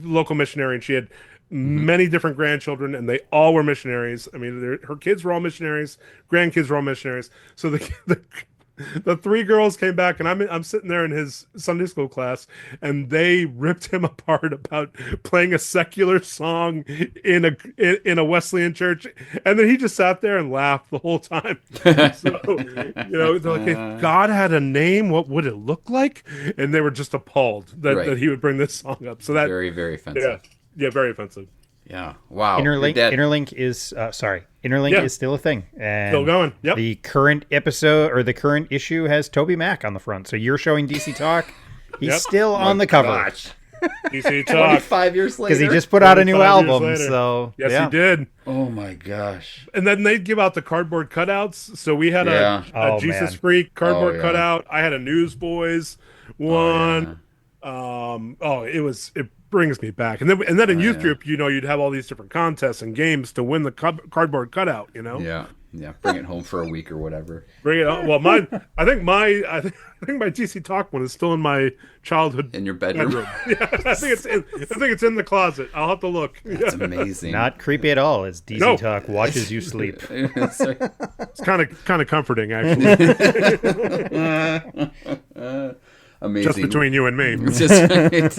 local missionary, and she had many different grandchildren, and they all were missionaries. I mean, her kids were all missionaries, grandkids were all missionaries. So the three girls came back, and I'm sitting there in his Sunday school class, and they ripped him apart about playing a secular song in a Wesleyan church, and then he just sat there and laughed the whole time. So they're like, if God had a name, what would it look like? And they were just appalled Right. that he would bring this song up. So that Very, very offensive. yeah, very offensive. Yeah. Wow. Interlink. Your dad- Interlink is Interlink Yeah. is still a thing, and Still going. Yep. the current episode or the current issue has Toby Mac on the front. So you're showing DC Talk. He's Yep. still on the cover Gosh. DC Talk. 5 years later. because he just put out a new 25 years album. later. So Yes, yeah. he did. Oh my gosh. And then they'd give out the cardboard cutouts. So we had Yeah. a Oh, Jesus man. Freak cardboard Oh, yeah. cutout. I had a Newsboys one. It brings me back. And then in youth group, you'd have all these different contests and games to win the cardboard cutout. Yeah. Yeah. Bring it home for a week or whatever. Bring it on. Well, I think my DC Talk one is still in my childhood In your bedroom. Yeah, I think it's in the closet. I'll have to look. That's amazing. Not creepy at all as DC No. Talk watches you sleep. It's kind of comforting, actually. Amazing. Just between you and me. It's just,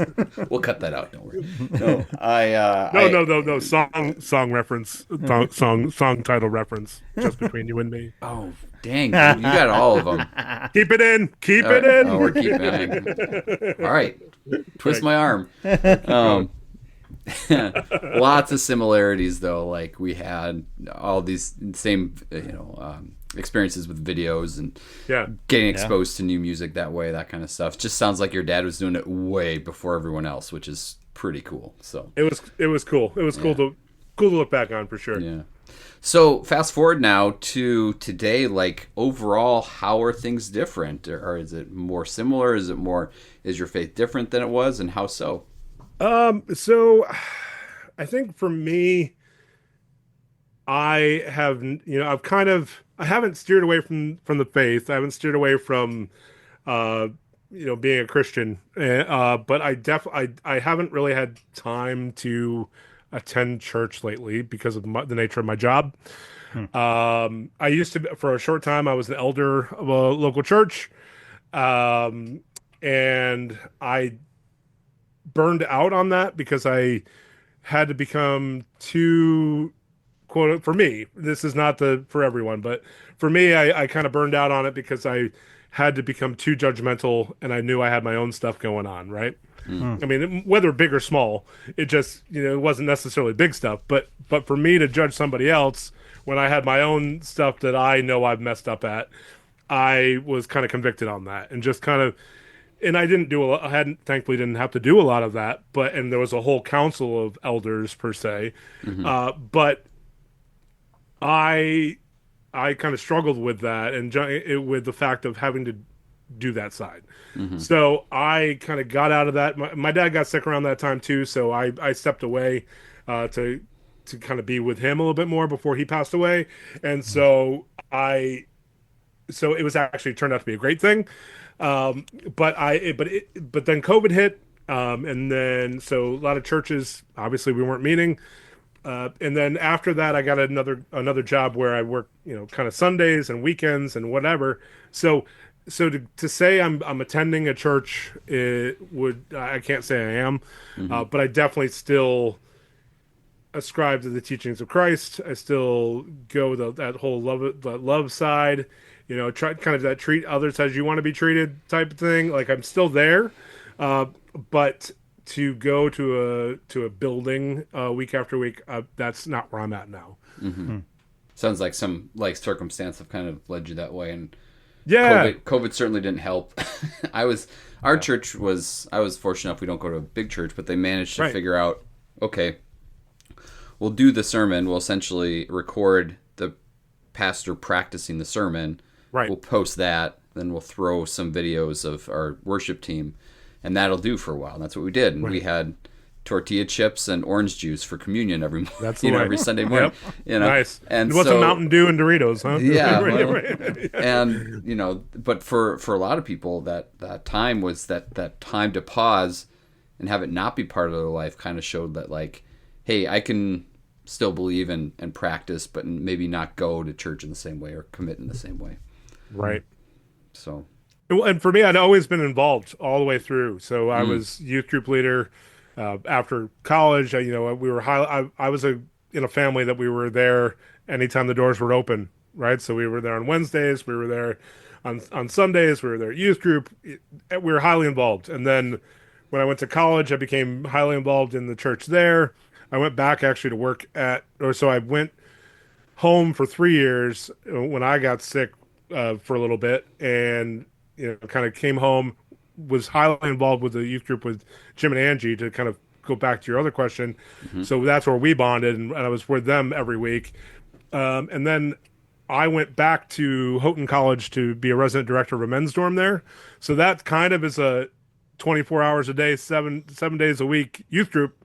we'll cut that out. Don't worry. No, No. Song reference. Song title reference. Just between you and me. Oh, dang, dude, you got all of them. Keep it in. Keep All it right. in. Oh, we're keeping it. All right. Twist my arm. Lots of similarities, though. Like we had all these same, experiences with videos and Yeah. getting exposed to new music that way, that kind of stuff. Just sounds like your dad was doing it way before everyone else, which is pretty cool. So It was cool. It was cool to look back on for sure. yeah. So fast forward now to today. Like overall, how are things different, or is it more similar? Is your faith different than it was, and how so? So I think for me, I haven't steered away from the faith. I haven't steered away from, being a Christian. But I haven't really had time to attend church lately because of the nature of my job. I used to, for a short time, I was an elder of a local church. And I burned out on that because I had to become too quote for me, this is not for everyone, but for me, I kind of burned out on it because I had to become too judgmental, and I knew I had my own stuff going on, right? I mean, whether big or small, it just, it wasn't necessarily big stuff, but for me to judge somebody else when I had my own stuff that I know I've messed up at, I was kind of convicted on that, and just kind of, and I didn't do a lot, I hadn't, thankfully didn't have to do a lot of that, and there was a whole council of elders per se, but I kind of struggled with that, and with the fact of having to do that side. So I kind of got out of that. My dad got sick around that time too, so I stepped away to kind of be with him a little bit more before he passed away, and so it was actually turned out to be a great thing. But then COVID hit, and then so a lot of churches, obviously we weren't meeting. And then after that, I got another job where I work, kind of Sundays and weekends and whatever. So to say I'm attending a church, I can't say I am, but I definitely still ascribe to the teachings of Christ. I still go that whole love side, try kind of that treat others as you want to be treated type of thing. Like I'm still there, but to go to a building week after week, that's not where I'm at now. Sounds like some circumstance have kind of led you that way, and yeah, COVID certainly didn't help. Church was, I was fortunate enough we don't go to a big church, but they managed to figure out, okay, we'll do the sermon, we'll essentially record the pastor practicing the sermon, we'll post that, then we'll throw some videos of our worship team, and that'll do for a while. And that's what we did. And we had tortilla chips and orange juice for communion every morning. That's every Sunday morning. Nice. And what's a Mountain Dew and Doritos, huh? Yeah. And but for a lot of people, that time was that time to pause and have it not be part of their life kind of showed that, like, hey, I can still believe and practice, but maybe not go to church in the same way or commit in the same way. Right. So. And for me, I'd always been involved all the way through. So I was youth group leader after college. We were I was in a family that we were there anytime the doors were open, right? So we were there on Wednesdays, we were there on Sundays, we were there at youth group. We were highly involved. And then when I went to college, I became highly involved in the church there. I went back actually to work so I went home for 3 years when I got sick for a little bit, and kind of came home, was highly involved with the youth group with Jim and Angie, to kind of go back to your other question. So that's where we bonded, and I was with them every week. And then I went back to Houghton College to be a resident director of a men's dorm there. So that kind of is a 24 hours a day, seven days a week youth group.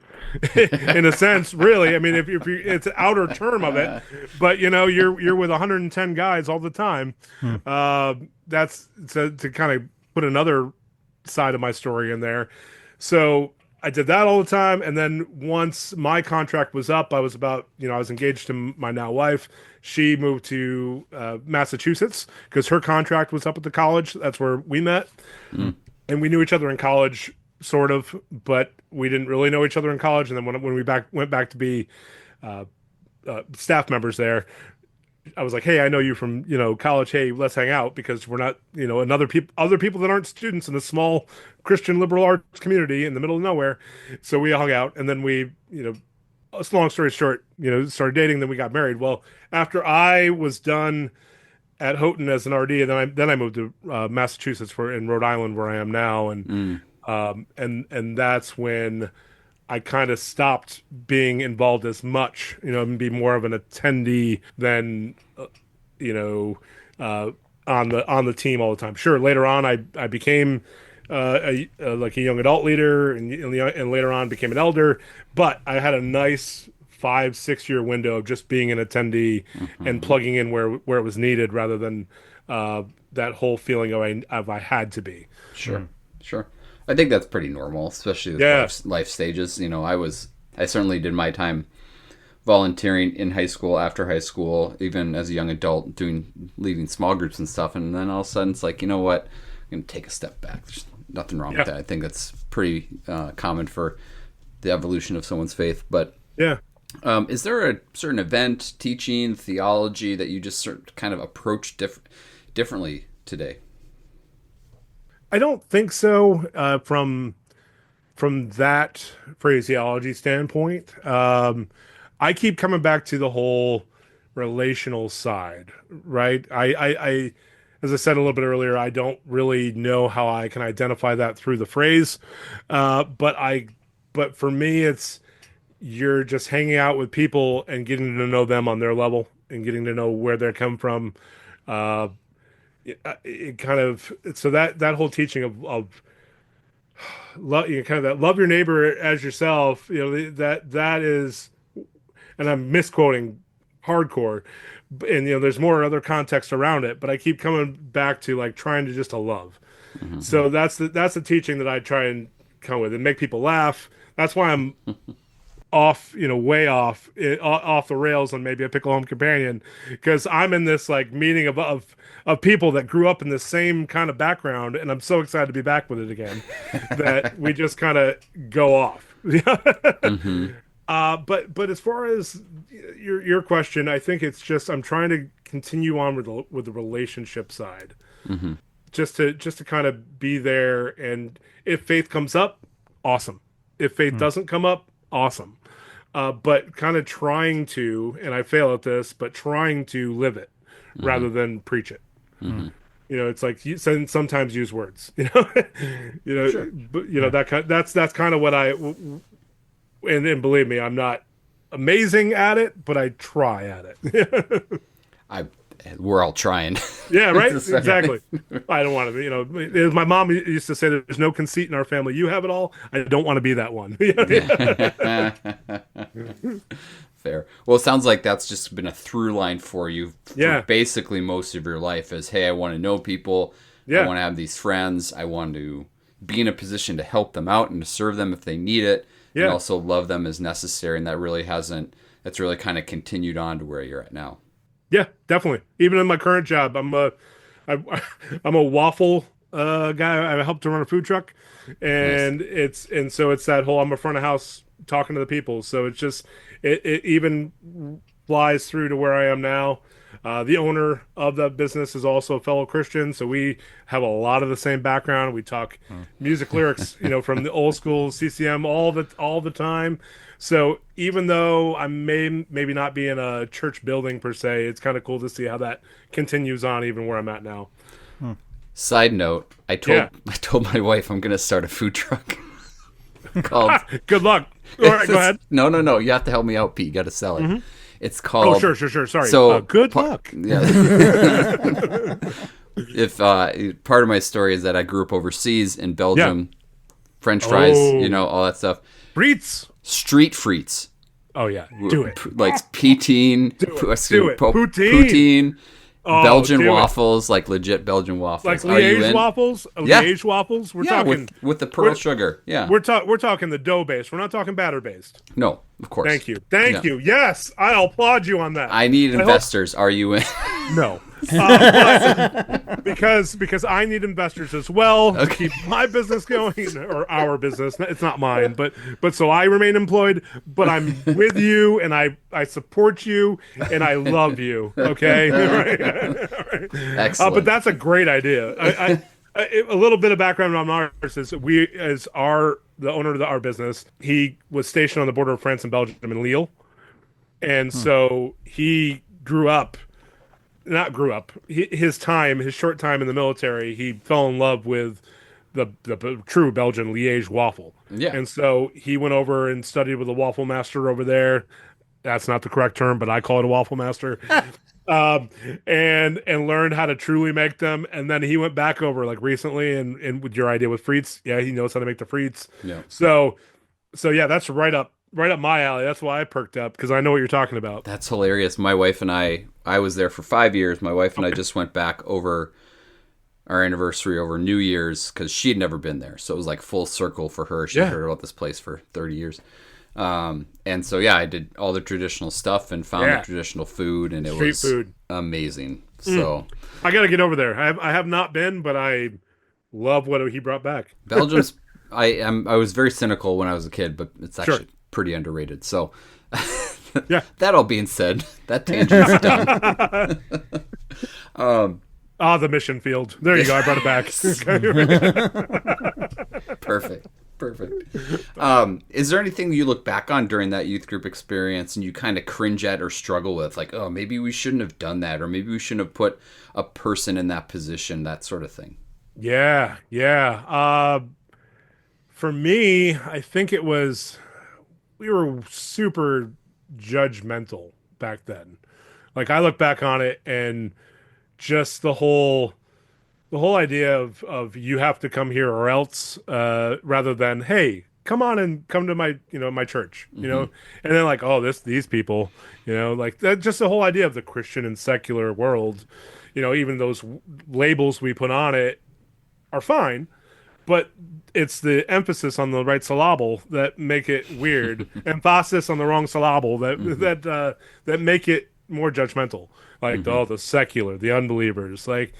In a sense, really. I mean, if you, it's an outer term of it, but you're with 110 guys all the time. That's to kind of put another side of my story in there. So I did that all the time, and then once my contract was up, I was engaged to my now wife. She moved to Massachusetts because her contract was up at the college. That's where we met, and we knew each other in college, sort of, but we didn't really know each other in college. And then when we went back to be staff members there, I was like, hey, I know you from college. Hey, let's hang out, because we're not other people that aren't students in a small Christian liberal arts community in the middle of nowhere. So we hung out, and then we long story short, started dating. Then we got married. Well, after I was done at Houghton as an RD, and then I moved to Massachusetts, in Rhode Island, where I am now, and and that's when I kind of stopped being involved as much, and be more of an attendee than, on the team all the time. Sure, later on I became like a young adult leader, and later on became an elder. But I had a nice 5-6 year window of just being an attendee and plugging in where it was needed, rather than that whole feeling of I had to be. Sure. I think that's pretty normal, especially with life stages. I certainly did my time volunteering in high school, after high school, even as a young adult, leading small groups and stuff. And then all of a sudden it's like, you know what? I'm going to take a step back. There's nothing wrong with that. I think that's pretty common for the evolution of someone's faith. But Is there a certain event, teaching, theology that you just kind of approach differently today? I don't think so. From that phraseology standpoint, I keep coming back to the whole relational side, right? As I said a little bit earlier, I don't really know how I can identify that through the phrase, but for me, it's you're just hanging out with people and getting to know them on their level and getting to know where they come from. Uh, it kind of so that whole teaching of love, kind of that love your neighbor as yourself. That is, and I'm misquoting hardcore, and there's more other context around it, but I keep coming back to like trying to just to love. Mm-hmm. So that's the teaching that I try and come with and make people laugh. That's why I'm off, way off the rails on maybe a Pickle Home Companion, because I'm in this like meeting of people that grew up in the same kind of background, and I'm so excited to be back with it again that we just kind of go off. Mm-hmm. But as far as your question, I think it's just I'm trying to continue on with the relationship side, mm-hmm. just to kind of be there, and if faith comes up, awesome. If faith doesn't come up, awesome. But kind of trying to, and I fail at this, but trying to live it mm-hmm. rather than preach it. Mm-hmm. It's like you sometimes use words. Sure. But that's kind of what and believe me, I'm not amazing at it, but I try at it. We're all trying. Yeah, right. Exactly. I don't want to. My mom used to say, "There's no conceit in our family. You have it all. I don't want to be that one." Fair. Well, it sounds like that's just been a through line for you for basically most of your life. Is hey, I want to know people. Yeah. I want to have these friends. I want to be in a position to help them out and to serve them if they need it. Yeah. And also love them as necessary. And that's really kind of continued on to where you're at now. Yeah, definitely. Even in my current job, I'm a waffle guy. I help to run a food truck, and nice. So it's that whole I'm a front of house talking to the people. So it's just it even flies through to where I am now. The owner of the business is also a fellow Christian, so we have a lot of the same background. We talk music lyrics, from the old school CCM all the time. So even though I maybe not be in a church building per se, it's kind of cool to see how that continues on even where I'm at now. Side note, I told my wife I'm going to start a food truck called Good luck. All right, go ahead. No. You have to help me out, Pete. You got to sell it. Mm-hmm. It's called... Oh, sure. Sorry. So, good luck. Yeah. If part of my story is that I grew up overseas in Belgium, French fries, all that stuff. Frites. Street frites. Oh, yeah. Do it. Like poutine. Do it. Poutine. Belgian waffles, like legit Belgian waffles. Like Liège waffles? Liège waffles? We're talking... with the pearl sugar. Yeah. We're talking the dough-based. We're not talking batter-based. No, of course. Thank you. Yes, I'll applaud you on that. I need investors. Are you in? No. Because I need investors as well to keep my business going, or our business. It's not mine, but so I remain employed, but I'm with you, and I support you, and I love you. Okay? Right. Excellent. But that's a great idea. A little bit of background on ours is the owner of our business, he was stationed on the border of France and Belgium in Lille. And so he his short time in the military, he fell in love with the true Belgian Liège waffle. Yeah. And so he went over and studied with a waffle master over there. That's not the correct term, but I call it a waffle master. And learned how to truly make them. And then he went back over like recently and with your idea with frites. Yeah, he knows how to make the frites. Yeah. So yeah, that's right up my alley. That's why I perked up, because I know what you're talking about. That's hilarious. My wife and I was there for 5 years. My wife and I just went back over our anniversary over New Year's because she'd never been there. So it was like full circle for her. She'd heard about this place for 30 years. And so, I did all the traditional stuff and found the traditional food, and it was amazing. So I got to get over there. I have not been, but I love what he brought back. Belgium's, I was very cynical when I was a kid, but it's actually pretty underrated. So Yeah. That all being said, that tangent's done. The mission field. There you go. I brought it back. Perfect. Is there anything you look back on during that youth group experience and you kind of cringe at or struggle with? Like, oh, maybe we shouldn't have done that, or maybe we shouldn't have put a person in that position, that sort of thing. Yeah. For me, I think it was we were super judgmental back then. Like I look back on it and just the whole idea of you have to come here or else rather than hey come on and come to my church and then like oh these people like that just the whole idea of the Christian and secular world even those labels we put on it are fine but it's the emphasis on the right syllable that make it weird emphasis on the wrong syllable that make it more judgmental like the secular the unbelievers like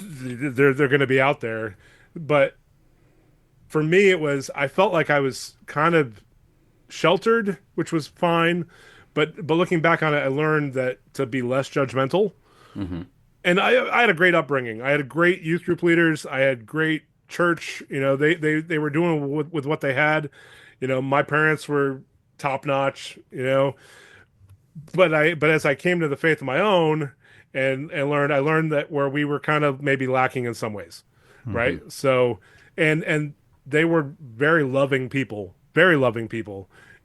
they're going to be out there. But for me, I felt like I was kind of sheltered, which was fine. But looking back on it, I learned that to be less judgmental. And I had a great upbringing. I had great youth group leaders. I had great church. They were doing with what they had. My parents were top notch. But as I came to the faith of my own, and I learned that where we were kind of maybe lacking in some ways, right? So, and they were very loving people,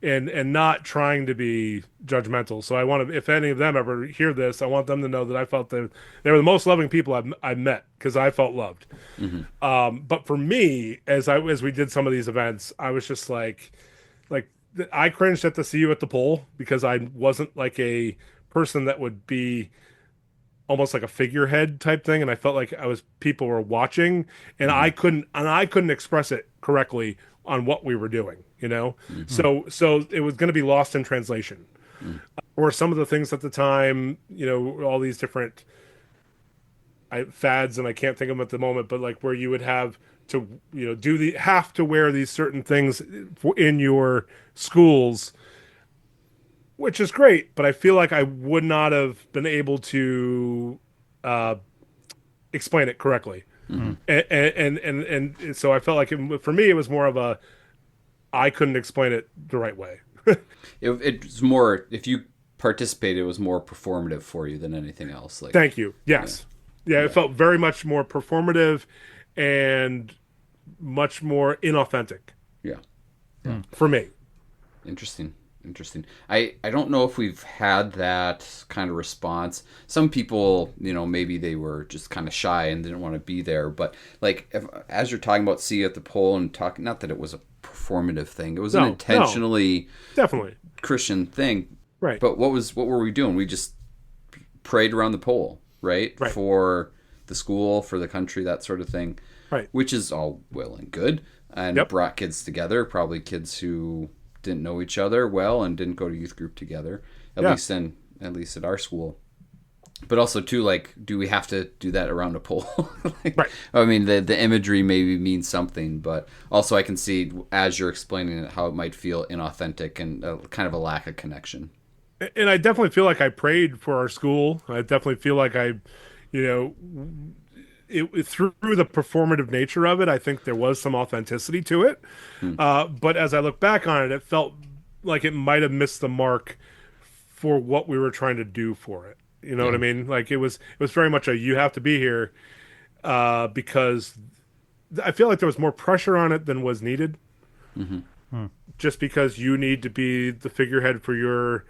and not trying to be judgmental. So I want to, if any of them ever hear this, I want them to know that I felt that they were the most loving people I've met because I felt loved. But for me, as we did some of these events, I was just like I cringed at the see you at the pole because I wasn't like a person that would be almost like a figurehead type thing, and I felt like people were watching, and I couldn't express it correctly on what we were doing, So it was going to be lost in translation, or some of the things at the time, all these different fads, and I can't think of them at the moment, but like where you would have to, have to wear these certain things in your schools. Which is great, but I feel like I would not have been able to explain it correctly, and so I felt like for me it was more of I couldn't explain it the right way. It's more if you participated, it was more performative for you than anything else. Like, thank you. Yes, yeah, it felt very much more performative and much more inauthentic. Yeah, for me. Interesting. I don't know if we've had that kind of response. Some people, maybe they were just kind of shy and didn't want to be there. But like, as you're talking about see you at the pole and talking, not that it was a performative thing. It was an intentionally definitely Christian thing. Right. But what were we doing? We just prayed around the pole, right? For the school, for the country, that sort of thing. Right. Which is all well and good. And brought kids together, probably kids who didn't know each other well and didn't go to youth group together, at least at our school. But also too, like, do we have to do that around a pole? Right. I mean, the imagery maybe means something, but also I can see as you're explaining it how it might feel inauthentic and kind of a lack of connection. And I definitely feel like I prayed for our school. I definitely feel like through the performative nature of it, I think there was some authenticity to it. But as I look back on it, it felt like it might have missed the mark for what we were trying to do for it. You know what I mean? Like it was very much you have to be here because I feel like there was more pressure on it than was needed. Just because you need to be the figurehead for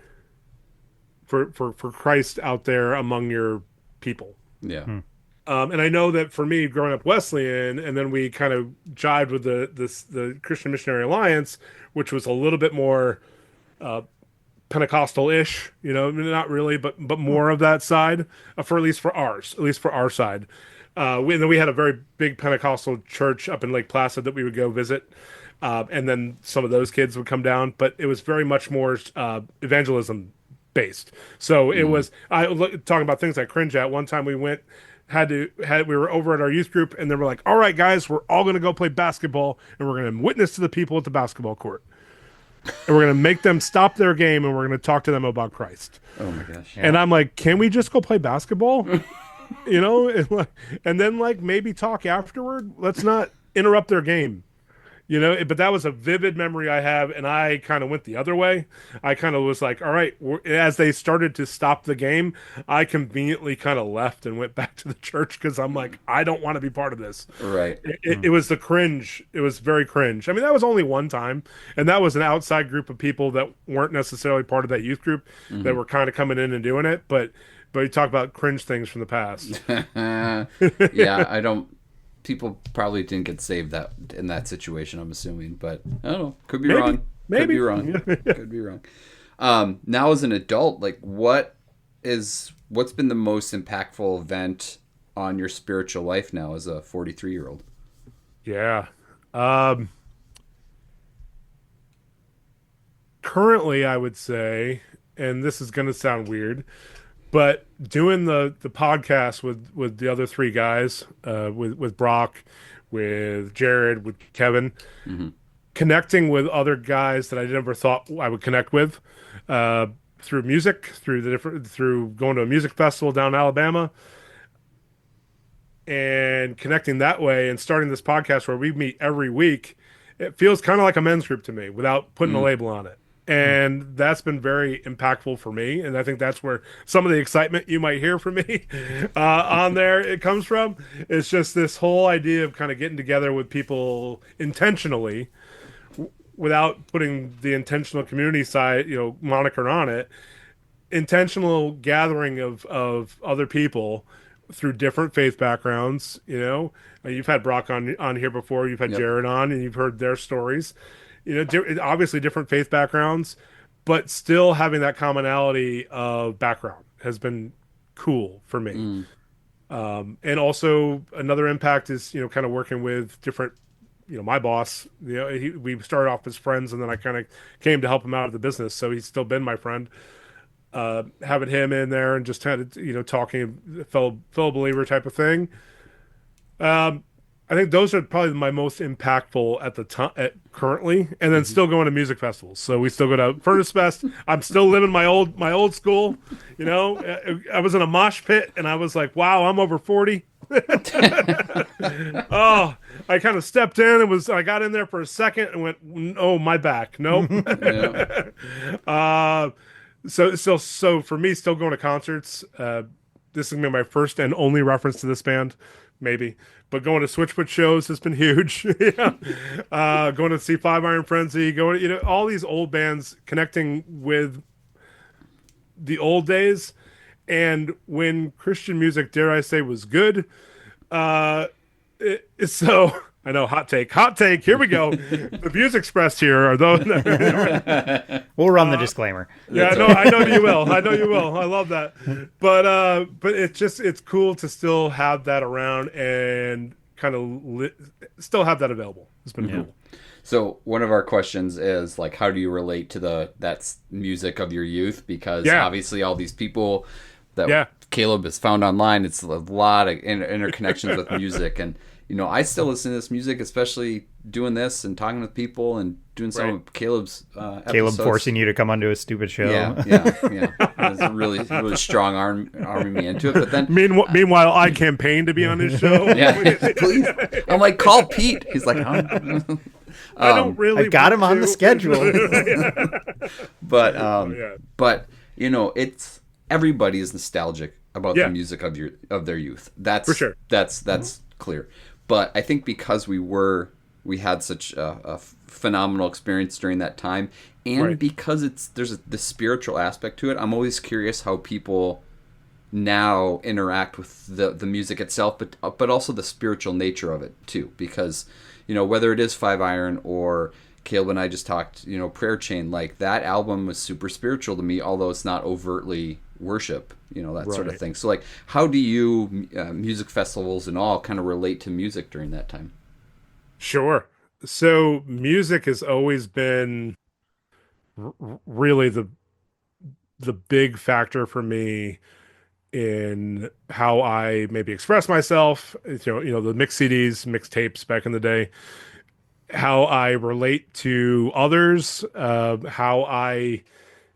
for Christ out there among your people. Yeah. And I know that for me, growing up Wesleyan, and then we kind of jived with the Christian Missionary Alliance, which was a little bit more Pentecostal-ish, not really, but more of that side, at least for our side. And then we had a very big Pentecostal church up in Lake Placid that we would go visit, and then some of those kids would come down, but it was very much more evangelism based. So it was talking about things I cringe at. One time we went. We were over at our youth group and they were like, all right, guys, we're all going to go play basketball and we're going to witness to the people at the basketball court. and we're going to make them stop their game and we're going to talk to them about Christ. Oh my gosh. And I'm like, can we just go play basketball? And then like maybe talk afterward. Let's not interrupt their game. But that was a vivid memory I have, and I kind of went the other way. I kind of was like, all right, as they started to stop the game, I conveniently kind of left and went back to the church because I'm like, I don't want to be part of this. Right. It was the cringe. It was very cringe. I mean, that was only one time, and that was an outside group of people that weren't necessarily part of that youth group that were kind of coming in and doing it. But you talk about cringe things from the past. Yeah, I don't. People probably didn't get saved that in that situation, I'm assuming, but I don't know. Could be wrong. Maybe. Could be wrong. Could be wrong. Now as an adult, like what's been the most impactful event on your spiritual life now as a 43-year-old? Yeah. Currently, I would say, and this is going to sound weird, but doing the podcast with the other three guys, with Brock, with Jared, with Kevin, connecting with other guys that I never thought I would connect with, through music, through going to a music festival down in Alabama, and connecting that way, and starting this podcast where we meet every week. It feels kind of like a men's group to me without putting a label on it. And that's been very impactful for me. And I think that's where some of the excitement you might hear from me on there, it comes from. It's just this whole idea of kind of getting together with people intentionally without putting the intentional community side, moniker on it. Intentional gathering of other people through different faith backgrounds. You've had Brock on here before. You've had Jared on, and you've heard their stories. Obviously different faith backgrounds, but still having that commonality of background has been cool for me. And also another impact is, kind of working with different, my boss, we started off as friends, and then I kind of came to help him out of the business. So he's still been my friend. Having him in there and just kind of, talking fellow believer type of thing. I think those are probably my most impactful at the time currently, and then still going to music festivals. So we still go to Furnace Fest. I'm still living my old school. I was in a mosh pit, and I was like, "Wow, I'm over 40." Oh, I kind of stepped in and I got in there for a second and went, "Oh, my back, nope." So for me, still going to concerts. This is gonna be my first and only reference to this band, maybe. But going to Switchfoot shows has been huge. Going to see Five Iron Frenzy, going to, all these old bands, connecting with the old days. And when Christian music, dare I say, was good. So I know, hot take. Here we go. The views expressed here are those. We'll run the disclaimer. Yeah, I know you will. I love that. But it's cool to still have that around and kind of still have that available. It's been cool. So one of our questions is like, how do you relate to that's music of your youth? Because obviously all these people that Caleb has found online, it's a lot of interconnections with music. And I still listen to this music, especially doing this and talking with people and doing some of Caleb's episodes. Caleb forcing you to come onto a stupid show. Yeah. It's really, really strong arming me into it. But then, meanwhile, I campaigned to be on his show. Please. I'm like, call Pete. He's like, I don't really. I got him on the schedule. But it's everybody is nostalgic about the music of their youth. That's for sure. That's clear. But I think because we had such a phenomenal experience during that time, and because there's the spiritual aspect to it, I'm always curious how people now interact with the music itself, but also the spiritual nature of it too. Because whether it is Five Iron or Caleb and I just talked, Prayer Chain, like that album was super spiritual to me, although it's not overtly worship, that sort of thing. So like, how do you music festivals and all kind of relate to music during that time? Sure. So music has always been really the big factor for me in how I maybe express myself. The mix CDs, mix tapes back in the day. how I relate to others, how my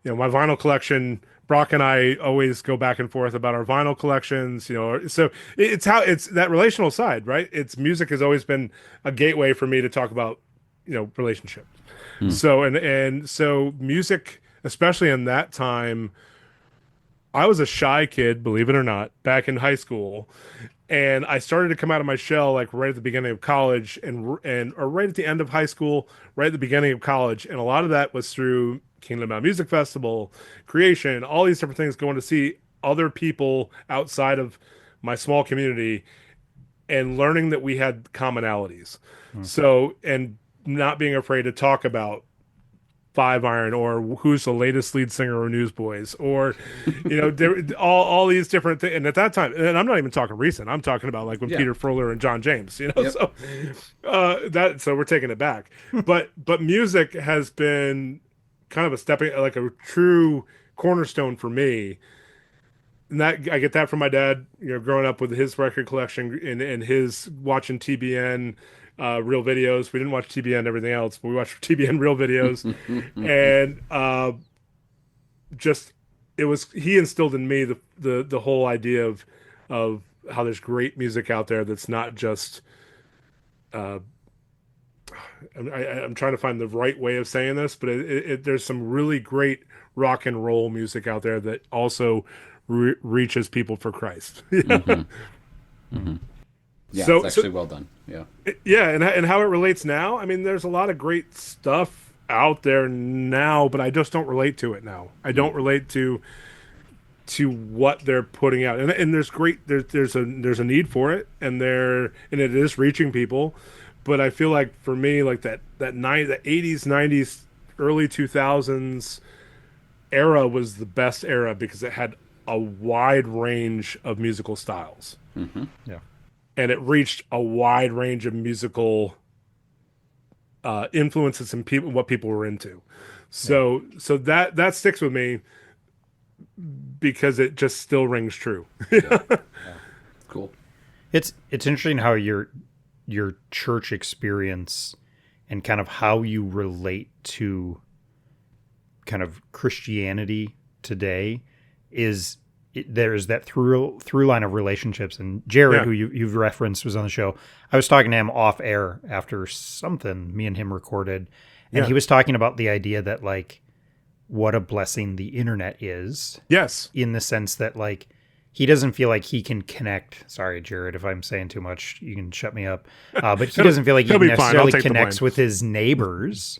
vinyl collection. Brock and I always go back and forth about our vinyl collections, so it's how it's that relational side, right? It's music has always been a gateway for me to talk about, relationships. So and so music, especially in that time, I was a shy kid, believe it or not, back in high school, and I started to come out of my shell like right at the beginning of college, and or right at the end of high school, right at the beginning of college, and a lot of that was through Kingdom Mountain Music Festival, Creation, all these different things, going to see other people outside of my small community, and learning that we had commonalities. So, and not being afraid to talk about Five Iron or who's the latest lead singer of Newsboys or all these different things. And at that time, and I'm not even talking recent, I'm talking about like when Peter Furler and John James, Yep. So we're taking it back. But music has been kind of like a true cornerstone for me. And that I get that from my dad, growing up with his record collection and his watching TBN real videos. We didn't watch TBN everything else, but we watched TBN real videos. And just it was he instilled in me the whole idea of how there's great music out there that's not just I'm trying to find the right way of saying this, but there's some really great rock and roll music out there that also reaches people for Christ. Yeah, So- it's actually so- well done. Yeah. Yeah, and how it relates now. I mean, there's a lot of great stuff out there now, but I just don't relate to it now. I don't relate to what they're putting out, and there's a need for it, and it is reaching people. But I feel like for me, like the 80s, 90s, early 2000s era was the best era because it had a wide range of musical styles. Yeah. And it reached a wide range of musical influences and what people were into. So that sticks with me because it just still rings true. Cool. It's interesting how your church experience and kind of how you relate to kind of Christianity today there's that through line of relationships. And Jared, who you've referenced, was on the show. I was talking to him off air after something me and him recorded, and he was talking about the idea that like what a blessing the internet is. Yes. In the sense that like he doesn't feel like he can connect. Sorry, Jared, if I'm saying too much, you can shut me up. But he doesn't feel like he He'll be fine. I'll necessarily take the connects blame. with his neighbors.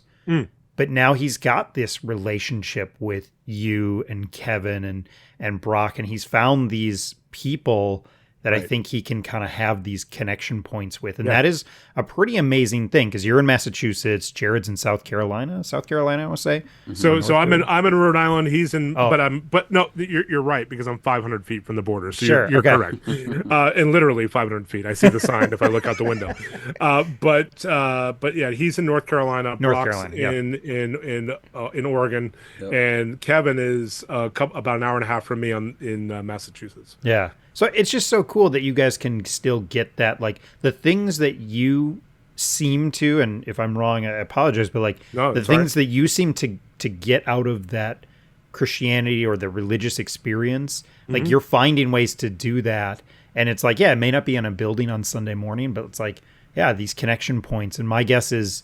But now he's got this relationship with you and Kevin and Brock, and he's found these people that I think he can kind of have these connection points with. And that is a pretty amazing thing because you're in Massachusetts, Jared's in South Carolina, I would say. So I'm in Rhode Island. He's in, but no, you're right because I'm 500 feet from the border. So you're correct. And literally 500 feet. I see the sign if I look out the window. But yeah, he's in North Carolina. Brock's in Oregon, and Kevin is about an hour and a half from me in Massachusetts. Yeah. So it's just so cool that you guys can still get that, like the things that you seem to, and if I'm wrong, I apologize, but like the things that you seem to get out of that Christianity or the religious experience, like you're finding ways to do that. And it's like, it may not be in a building on Sunday morning, but it's like, these connection points. And my guess is,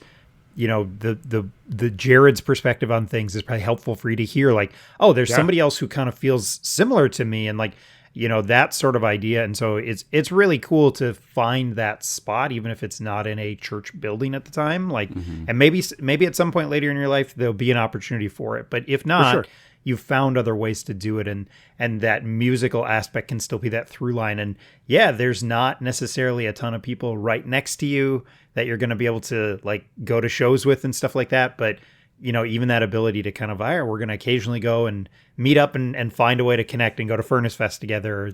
the Jared's perspective on things is probably helpful for you to hear, like, oh, there's somebody else who kind of feels similar to me, and like, that sort of idea. And so it's really cool to find that spot, even if it's not in a church building at the time. Like, and maybe at some point later in your life, there'll be an opportunity for it. But if not, you've found other ways to do it. And that musical aspect can still be that through line. And there's not necessarily a ton of people right next to you that you're going to be able to like go to shows with and stuff like that. But even that ability to kind of, we're going to occasionally go and meet up and find a way to connect and go to Furnace Fest together,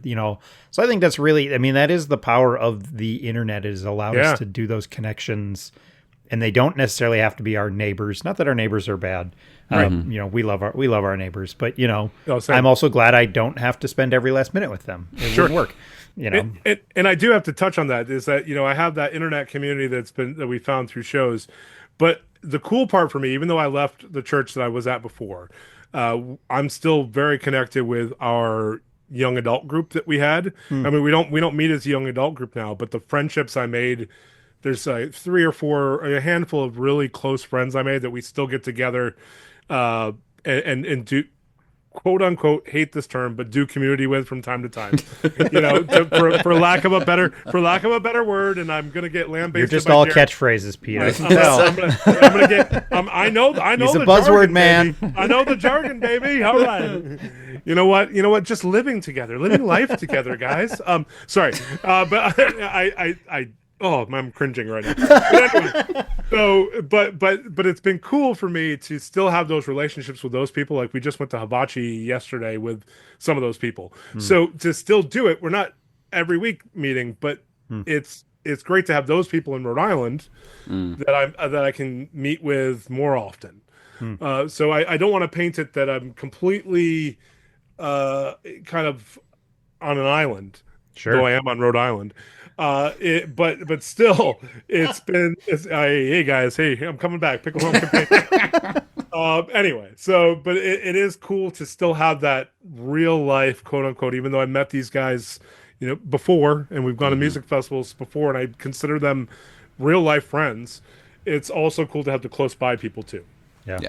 So I think that's really, that is the power of the internet, is allowed us to do those connections and they don't necessarily have to be our neighbors. Not that our neighbors are bad. You know, we love our neighbors, but you know, I'm also glad I don't have to spend every last minute with them. It wouldn't work. You know, and I do have to touch on that, is that, you know, I have that internet community that we found through shows, but the cool part for me, even though I left the church that I was at before, I'm still very connected with our young adult group that we had. I mean, we don't meet as a young adult group now, but the friendships I made, there's 3 or 4, a handful of really close friends I made that we still get together, and do, quote unquote, hate this term, but do community with from time to time. You know, for lack of a better word, and I'm gonna get lambasted. You're just all catchphresses, Pete. I'm gonna get. I know. He's the a buzzword jargon, man. Baby. I know the jargon, baby. All right. You know what? Just living together, living life together, guys. Sorry, but I oh, I'm cringing right now. But anyway, so, but it's been cool for me to still have those relationships with those people. Like we just went to Hibachi yesterday with some of those people. So to still do it, we're not every week meeting, but it's great to have those people in Rhode Island that I can meet with more often. So I don't want to paint it that I'm completely kind of on an island, though I am on Rhode Island. But still, hey guys, I'm coming back. Pickle Home Companion. Anyway, so but it is cool to still have that real life, quote unquote, even though I met these guys, you know, before, and we've gone to music festivals before, and I consider them real life friends. It's also cool to have the close by people too. Yeah.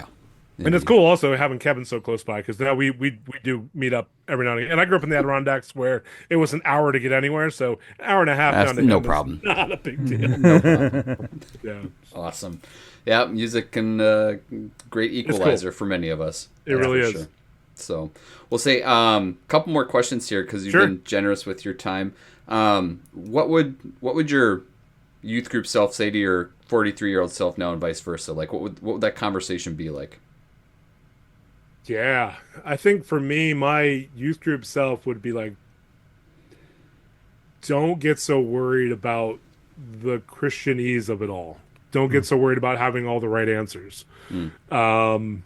And it's cool also having Kevin so close by, because now we do meet up every now and again. And I grew up in the Adirondacks where it was an hour to get anywhere, so an hour and a half down to no problem. Not a big deal. No problem. Yeah. Awesome. Yeah, music can great equalizer for many of us. It really is. Sure. So we'll say a couple more questions here, because you've been generous with your time. What would your youth group self say to your 43-year-old self now, and vice versa? Like, what would that conversation be like? Yeah, I think for me, my youth group self would be like, don't get so worried about the Christianese of it all. Don't get so worried about having all the right answers. Don't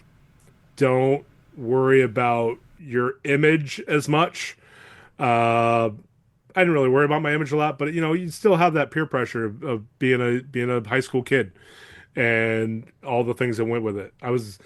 worry about your image as much. I didn't really worry about my image a lot, but you know, you still have that peer pressure of being a high school kid and all the things that went with it. I was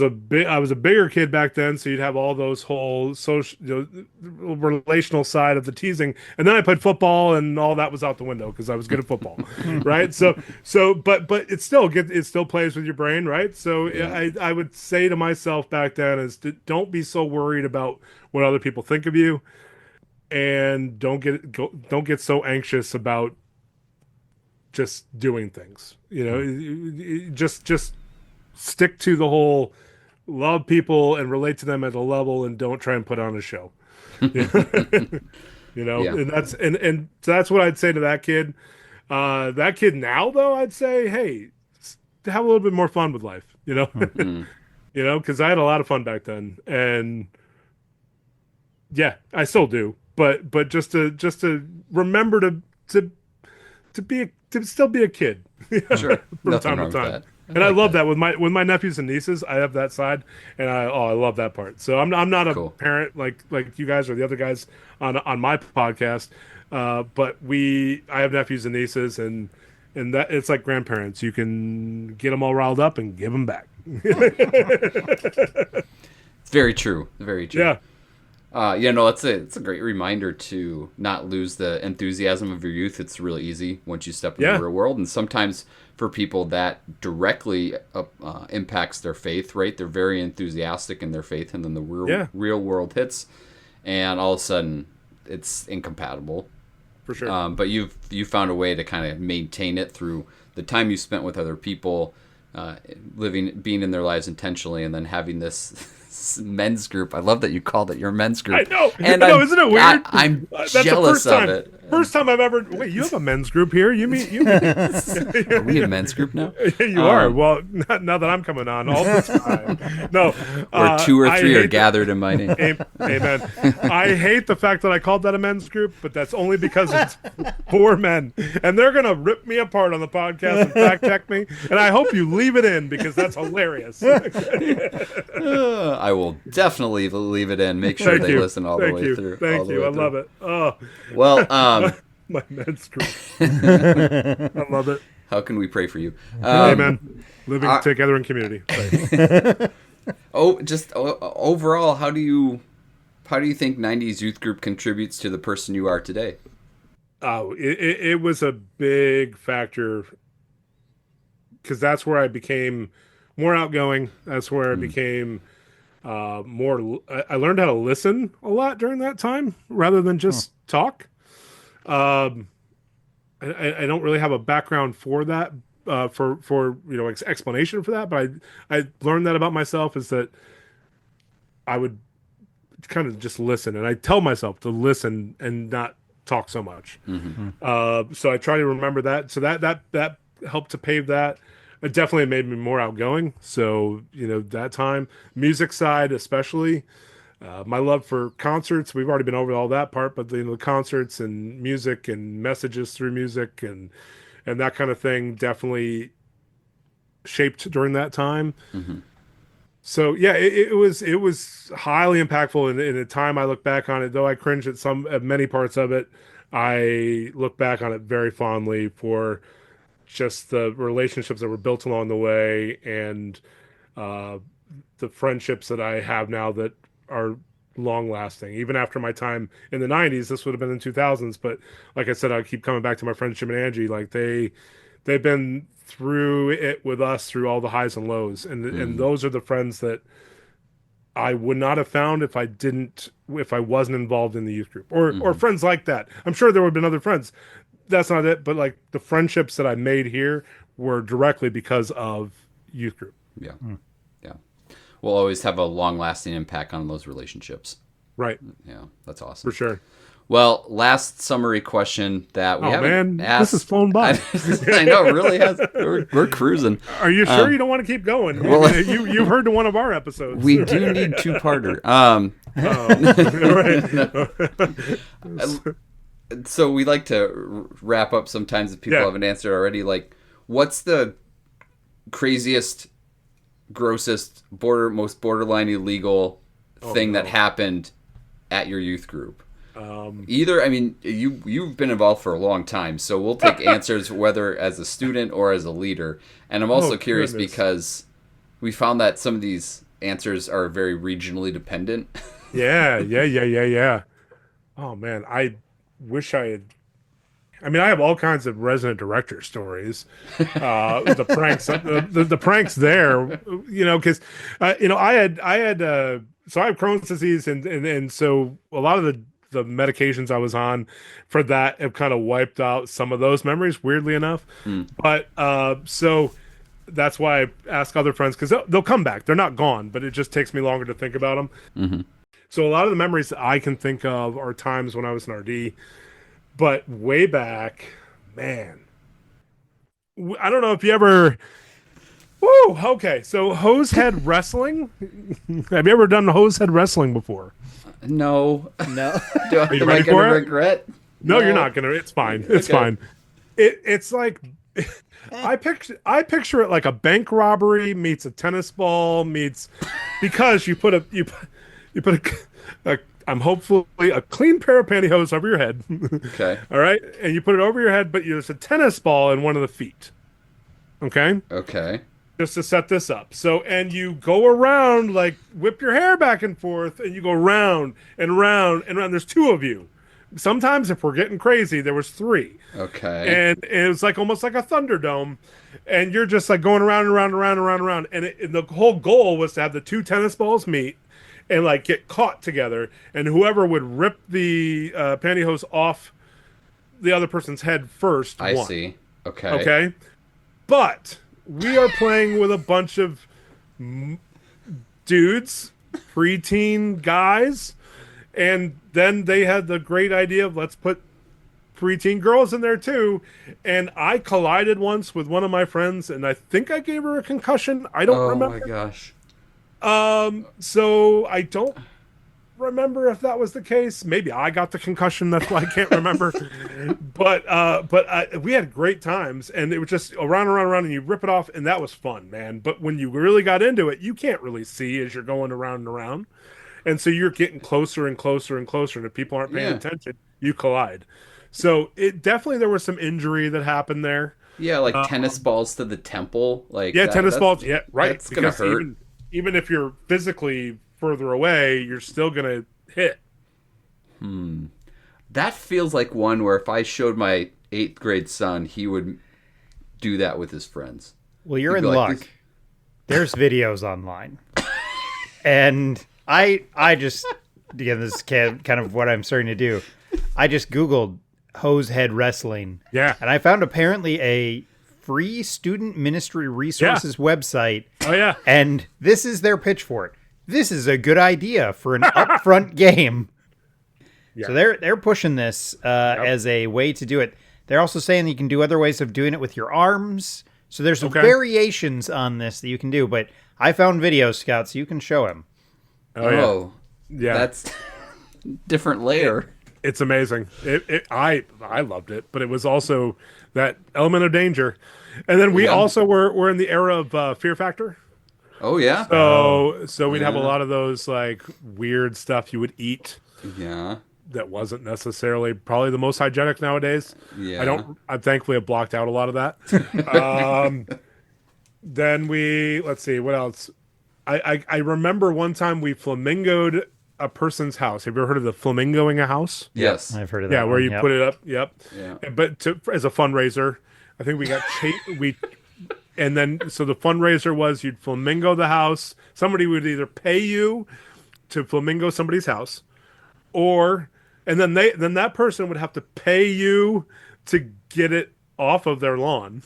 a bigger kid back then, so you'd have all those whole social, relational side of the teasing, and then I played football, and all that was out the window because I was good at football, right? But it still plays with your brain, right? So I would say to myself back then is don't be so worried about what other people think of you, and don't get so anxious about just doing things. You know, just stick to the whole love people and relate to them at a level, and don't try and put on a show. You know, and that's what I'd say to that kid. That kid now, though, I'd say, hey, have a little bit more fun with life. You know, you know, because I had a lot of fun back then, and yeah, I still do. But just to remember to still be a kid. Sure, from time to time. And I love that with my nephews and nieces. I have that side, and I love that part. So I'm not a parent like you guys or the other guys on my podcast, but I have nephews and nieces, and that it's like grandparents. You can get them all riled up and give them back. It's very true. Very true. Yeah. It's a great reminder to not lose the enthusiasm of your youth. It's really easy once you step into the real world, and sometimes for people that directly impacts their faith, right? They're very enthusiastic in their faith, and then the real world hits, and all of a sudden it's incompatible. For sure. But you found a way to kind of maintain it through the time you spent with other people, being in their lives intentionally, and then having this men's group. I love that you called it your men's group. I know. And isn't it weird? I'm jealous of it. First time I've ever. Wait, you have a men's group here? You mean you? Are we a men's group now? You are. Well, now that I'm coming on all the time. No, where 2 or 3 are gathered in my name. Amen. I hate the fact that I called that a men's group, but that's only because it's 4 men, and they're gonna rip me apart on the podcast and fact check me. And I hope you leave it in because that's hilarious. I will definitely leave it in. Make sure they listen all the way through. Thank you. I love it. Oh. Well, my men's group. I love it. How can we pray for you? Amen. Living together in community. Overall, how do you think 90s youth group contributes to the person you are today? Oh, it was a big factor because that's where I became more outgoing. That's where I became more. I learned how to listen a lot during that time rather than just talk. I don't really have a background for that, for explanation for that, but I learned that about myself is that I would kind of just listen, and I tell myself to listen and not talk so much. So I try to remember that. So that helped to pave that. It definitely made me more outgoing. So, that time, music side, especially, my love for concerts, we've already been over all that part, but the concerts and music and messages through music and that kind of thing definitely shaped during that time. So yeah, it was highly impactful in a time I look back on it, though I cringe at many parts of it. I look back on it very fondly for just the relationships that were built along the way and the friendships that I have now that are long lasting. Even after my time in the 90s, this would have been in 2000s, but like I said, I keep coming back to my friendship and Angie. Like they've been through it with us through all the highs and lows, and those are the friends that I would not have found if I wasn't involved in the youth group or friends like that. I'm sure there would have been other friends. That's not it, but like the friendships that I made here were directly because of youth group. Yeah. Yeah. We'll always have a long lasting impact on those relationships. Right. Yeah. That's awesome. For sure. Well, last summary question that we haven't asked. This has flown by. I know, it really has. We're cruising. Are you sure you don't want to keep going? Well, you've heard to one of our episodes. We do need 2-parter. So we like to wrap up sometimes if people haven't answered already. Like, what's the craziest, grossest, most borderline illegal thing that happened at your youth group? Either, I mean, you've been involved for a long time, so we'll take answers whether as a student or as a leader. And I'm also curious because we found that some of these answers are very regionally dependent. Yeah. Oh man, I wish I had. I mean, I have all kinds of resident director stories. The pranks, the pranks there, because I had so I have Crohn's disease, and so a lot of the medications I was on for that have kind of wiped out some of those memories, weirdly enough. But so that's why I ask other friends, because they'll come back. They're not gone, but it just takes me longer to think about them. So a lot of the memories that I can think of are times when I was in RD. But way back, man, I don't know if you ever... Woo! Okay, so Hosehead Wrestling. Have you ever done Hosehead Wrestling before? No. Am I going to regret? No, you're not going to. It's fine. It's fine. It's like... I picture it like a bank robbery meets a tennis ball meets... Because you put a I'm hopefully a clean pair of pantyhose over your head. Okay. All right? And you put it over your head, but there's a tennis ball in one of the feet. Okay? Okay. Just to set this up. So, and you go around, like, whip your hair back and forth, and you go round and round and round. There's 2 of you. Sometimes, if we're getting crazy, there was 3. Okay. And it was like almost like a Thunderdome. And you're just like going around and around and around and around and around. And the whole goal was to have the 2 tennis balls meet and like get caught together, and whoever would rip the pantyhose off the other person's head first won. I see. Okay. But we are playing with a bunch of dudes, preteen guys, and then they had the great idea of let's put preteen girls in there too, and I collided once with one of my friends, and I think I gave her a concussion. I don't remember. Oh my gosh. So I don't remember if that was the case. Maybe I got the concussion. That's why I can't remember. but we had great times, and it was just around, and you rip it off, and that was fun, man. But when you really got into it, you can't really see as you're going around and around. And so you're getting closer and closer and closer, and if people aren't paying attention, you collide. So it definitely, there was some injury that happened there. Yeah, like tennis balls to the temple. Like tennis balls. Yeah, right. That's gonna hurt. Even if you're physically further away, you're still gonna hit. That feels like one where if I showed my 8th grade son, he would do that with his friends. Well, you're in luck. There's videos online, and I just, again, this is kind of what I'm starting to do. I just Googled hose head wrestling. Yeah. And I found apparently a free student ministry resources website. Oh, yeah. And this is their pitch for it. This is a good idea for an upfront game. Yeah. So they're pushing this as a way to do it. They're also saying that you can do other ways of doing it with your arms. So there's variations on this that you can do. But I found videos, Scott, so you can show him. Oh, yeah. That's different layer. It's amazing. I loved it, but it was also that element of danger. And then we also were in the era of Fear Factor. Oh yeah. So we'd have a lot of those like weird stuff you would eat. Yeah. That wasn't necessarily probably the most hygienic nowadays. Yeah. I thankfully have blocked out a lot of that. Then let's see what else. I remember one time we flamingoed a person's house. Have you ever heard of the flamingoing a house? Yes, I've heard of that. Yeah, where you put it up. Yep. Yeah. But as a fundraiser, I think we got and then so the fundraiser was you'd flamingo the house. Somebody would either pay you to flamingo somebody's house, and then that person would have to pay you to get it off of their lawn.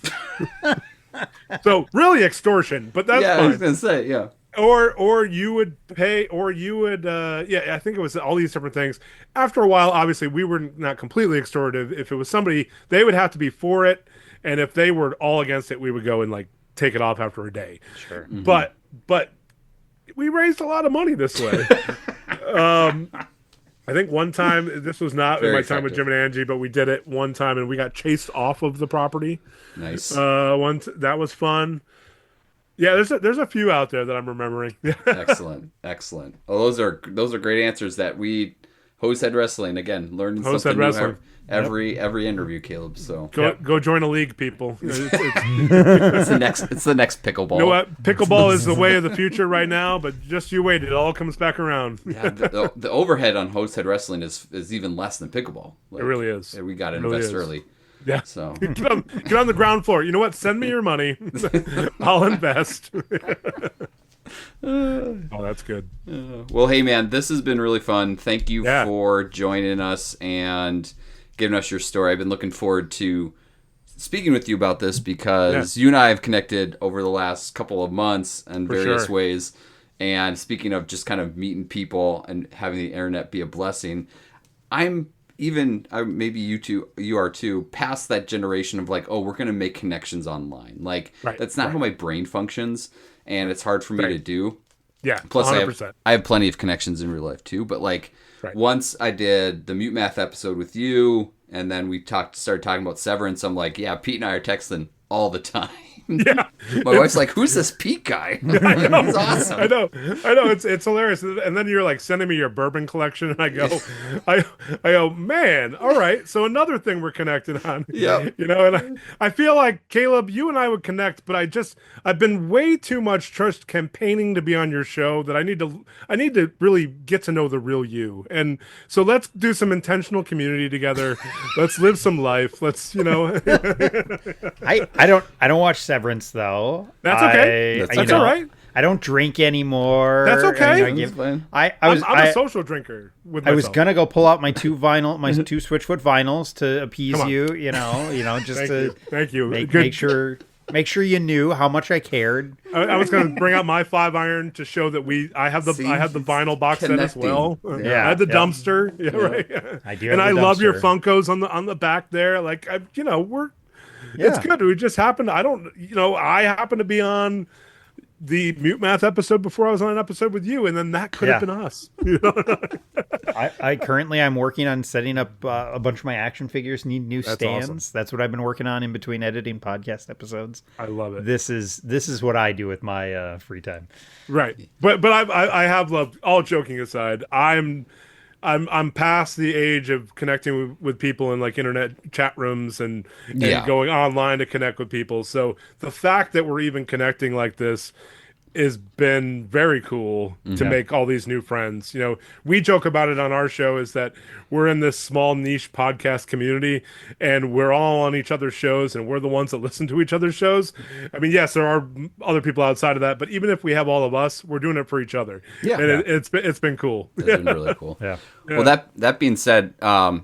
So really extortion, but that's fine. I was gonna say, yeah. Or you would pay, or you would, I think it was all these different things. After a while, obviously, we were not completely extortive. If it was somebody, they would have to be for it, and if they were all against it, we would go and like take it off after a day. Sure. Mm-hmm. But we raised a lot of money this way. I think one time, this was not in my time with Jim and Angie, but we did it one time, and we got chased off of the property. Nice. That was fun. Yeah, there's a few out there that I'm remembering. Excellent. Oh, those are great answers that we Hosehead Wrestling again, learning something new every interview, Caleb. So go join a league, people. It's the next pickleball. You know what? Pickleball is the way of the future right now, but just you wait, it all comes back around. Yeah, the overhead on Hosehead Wrestling is even less than pickleball. Like, it really is. We got to invest early. Yeah. So get on the ground floor. You know what? Send me your money. I'll invest. Oh, that's good. Well, hey man, this has been really fun. Thank you for joining us and giving us your story. I've been looking forward to speaking with you about this because you and I have connected over the last couple of months in various ways. And speaking of just kind of meeting people and having the internet be a blessing, maybe you are too, past that generation of like, oh, we're going to make connections online. Like, that's not how my brain functions, and it's hard for me to do. Yeah, plus 100%. I have plenty of connections in real life too, but like once I did the Mute Math episode with you, and then we started talking about Severance, I'm like, yeah, Pete and I are texting all the time. Yeah, my wife's like, "Who's this Pete guy?" I know. He's awesome. I know. It's hilarious. And then you're like sending me your bourbon collection, and I go, man, all right. So another thing we're connected on. Yeah. You know, and I feel like Caleb, you and I would connect, but I've been way too much just campaigning to be on your show that I need to really get to know the real you. And so let's do some intentional community together. Let's live some life. Let's, I don't watch Severance though. That's okay. That's all right. I don't drink anymore. That's okay. I'm a social drinker. With myself. I was gonna go pull out my two Switchfoot vinyls to appease you. Thank you. Make sure. Make sure you knew how much I cared. I was going to bring out my 5-iron to show that I have the vinyl box set as well. Yeah. I had the dumpster. Yeah, right. I do. And have I the love your dumpster. Funkos on the back there. Like it's good. We just happened. I happened to be on the Mute Math episode before I was on an episode with you, and then that could have been us. I'm working on setting up a bunch of my action figures need new stands. Awesome. That's what I've been working on in between editing podcast episodes. I love it. This is what I do with my free time. Right, but I have loved. All joking aside, I'm past the age of connecting with people in like internet chat rooms and going online to connect with people. So the fact that we're even connecting like this has been very cool to make all these new friends. We joke about it on our show is that we're in this small niche podcast community and we're all on each other's shows and we're the ones that listen to each other's shows. I mean, yes, there are other people outside of that, but even if we have all of us, we're doing it for each other. Yeah. And it's been cool. It's been really cool. Yeah. Well, that being said,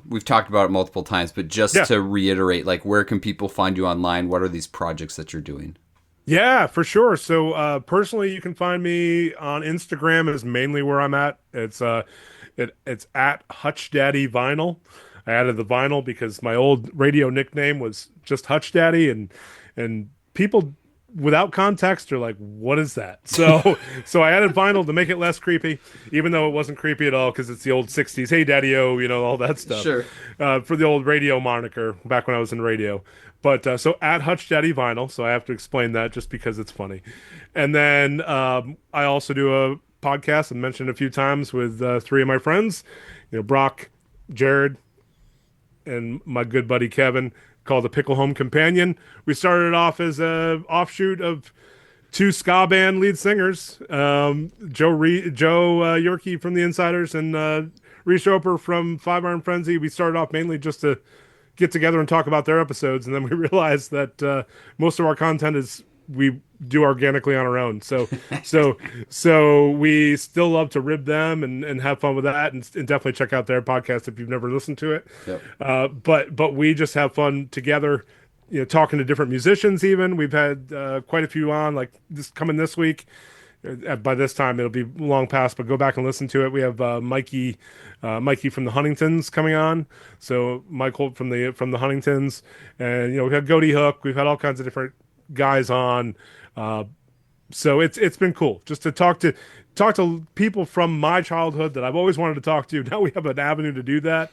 we've talked about it multiple times, but just to reiterate, like, where can people find you online? What are these projects that you're doing? Yeah, for sure. So personally, you can find me on Instagram is mainly where I'm at. It's at Hutch Daddy Vinyl. I added the vinyl because my old radio nickname was just Hutch Daddy, and people without context are like, "What is that?" So I added vinyl to make it less creepy, even though it wasn't creepy at all because it's the old '60s. Hey, Daddy-O, all that stuff. Sure. For the old radio moniker back when I was in radio. But so at Hutch Daddy Vinyl, so I have to explain that just because it's funny. And then I also do a podcast and mentioned a few times with 3 of my friends, Brock, Jared, and my good buddy Kevin, called the Pickle Home Companion. We started off as a offshoot of 2 ska band lead singers, Joe Yorkie from The Insiders and Reese Roper from 5-Iron Frenzy. We started off mainly just to get together and talk about their episodes, and then we realized that most of our content is we do organically on our own. So we still love to rib them and have fun with that, and definitely check out their podcast if you've never listened to it. Yep. But we just have fun together, talking to different musicians. Even we've had quite a few on, like this week. By this time it'll be long past, but go back and listen to it. We have Mikey from the Huntingtons coming on. So Michael from the Huntingtons, and we've had Goaty Hook. We've had all kinds of different guys on. So it's been cool just to talk to people from my childhood that I've always wanted to talk to. Now we have an avenue to do that.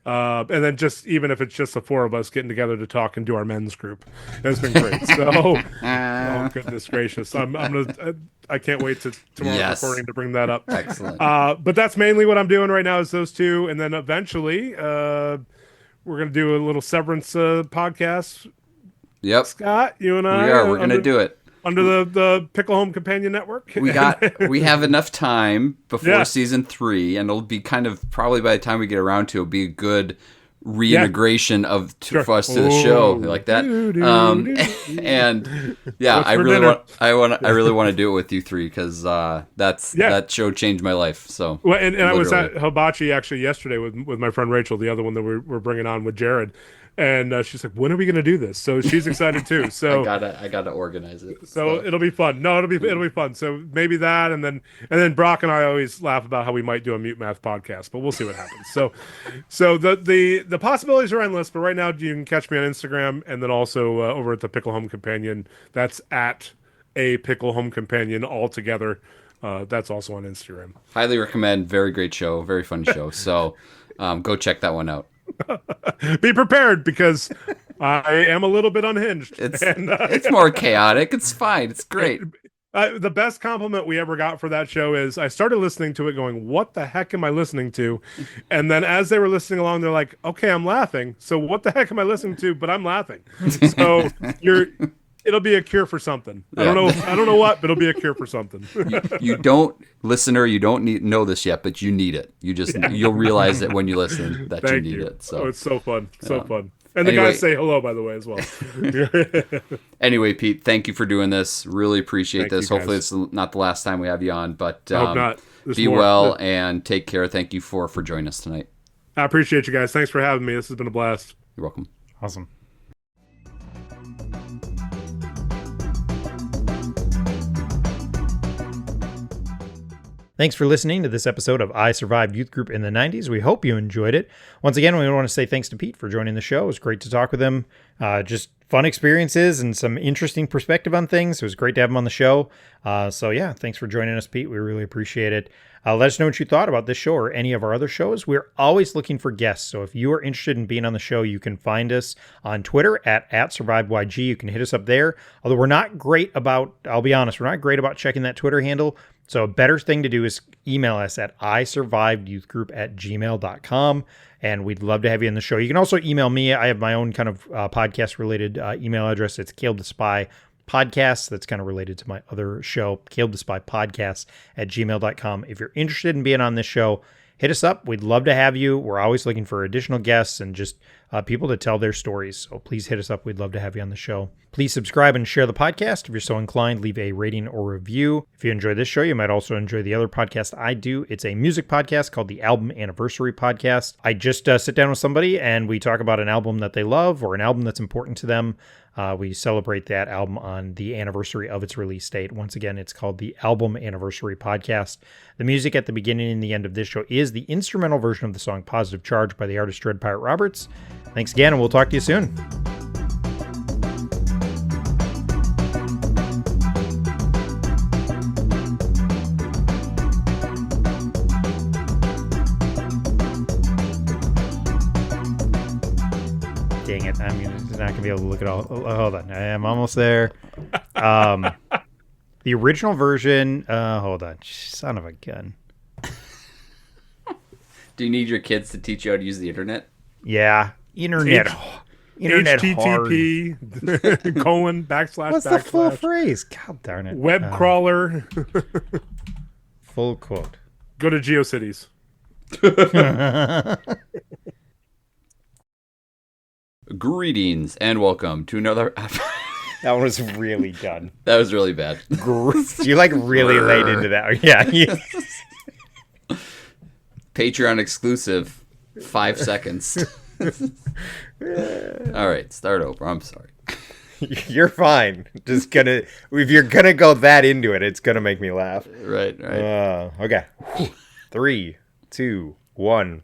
And then just even if it's just the 4 of us getting together to talk and do our men's group, it's been great. So, oh goodness gracious, I can't wait to tomorrow's recording to bring that up. Excellent. But that's mainly what I'm doing right now is those 2, and then eventually we're gonna do a little Severance podcast. Yep, Scott, you and I. We're gonna do it under the Pickle Home Companion Network. We have enough time before season 3, and it'll be kind of probably by the time we get around to, it'll be a good reintegration for us to the show like that. And I really want to do it with you 3 because that show changed my life. So and I was at Hibachi actually yesterday with my friend Rachel, the other one that we're bringing on with Jared. And she's like, "When are we going to do this?" So she's excited too. So I gotta organize it. So it'll be fun. No, it'll be fun. So maybe that, and then Brock and I always laugh about how we might do a Mute Math podcast, but we'll see what happens. So the possibilities are endless. But right now, you can catch me on Instagram, and then also over at the Pickle Home Companion. That's at a Pickle Home Companion all together. That's also on Instagram. Highly recommend. Very great show. Very fun show. So go check that one out. Be prepared because I am a little bit unhinged. It's more chaotic. It's fine. It's great. The best compliment we ever got for that show is I started listening to it going, "What the heck am I listening to?" And then as they were listening along, they're like, "Okay, I'm laughing. So what the heck am I listening to?" But I'm laughing. So it'll be a cure for something. Yeah. I don't know what, but it'll be a cure for something. You don't know this yet, but you need it. You'll realize it when you listen that you need it. So it's so fun. So fun. And the guys say hello, by the way, as well. Anyway, Pete, thank you for doing this. Really appreciate this. Hopefully it's not the last time we have you on, but I hope not. Be well and take care. Thank you for joining us tonight. I appreciate you guys. Thanks for having me. This has been a blast. You're welcome. Awesome. Thanks for listening to this episode of I Survived Youth Group in the 90s. We hope you enjoyed it. Once again, we want to say thanks to Pete for joining the show. It was great to talk with him. Just fun experiences and some interesting perspective on things. It was great to have him on the show. Thanks for joining us, Pete. We really appreciate it. Let us know what you thought about this show or any of our other shows. We're always looking for guests. So if you are interested in being on the show, you can find us on Twitter at SurvivedYG. You can hit us up there. Although we're not great about, I'll be honest, we're not great about checking that Twitter handle. So a better thing to do is email us at isurvivedyouthgroup@gmail.com. And we'd love to have you in the show. You can also email me. I have my own kind of podcast-related email address. It's Caleb the Spy Podcast. That's kind of related to my other show, Caleb the Spy Podcast @gmail.com. If you're interested in being on this show, hit us up. We'd love to have you. We're always looking for additional guests and just people to tell their stories. So please hit us up. We'd love to have you on the show. Please subscribe and share the podcast. If you're so inclined, leave a rating or review. If you enjoy this show, you might also enjoy the other podcast I do. It's a music podcast called the Album Anniversary Podcast. I just sit down with somebody and we talk about an album that they love or an album that's important to them. We celebrate that album on the anniversary of its release date. Once again, it's called the Album Anniversary Podcast. The music at the beginning and the end of this show is the instrumental version of the song Positive Charge by the artist Dread Pirate Roberts. Thanks again, and we'll talk to you soon. Dang it, I'm not going to be able to look at all. Oh, hold on, I am almost there. The original version, hold on, son of a gun. Do you need your kids to teach you how to use the internet? Yeah, internet HTTP :// What's the full phrase? God darn it. Web crawler. Full quote. Go to GeoCities. Greetings and welcome to another. That one was really done. That was really bad. You like really laid into that. Yeah. Patreon exclusive. 5 seconds. All right, start over. I'm sorry. You're fine. If you're gonna go that into it, it's gonna make me laugh. Right. Okay. 3, 2, 1.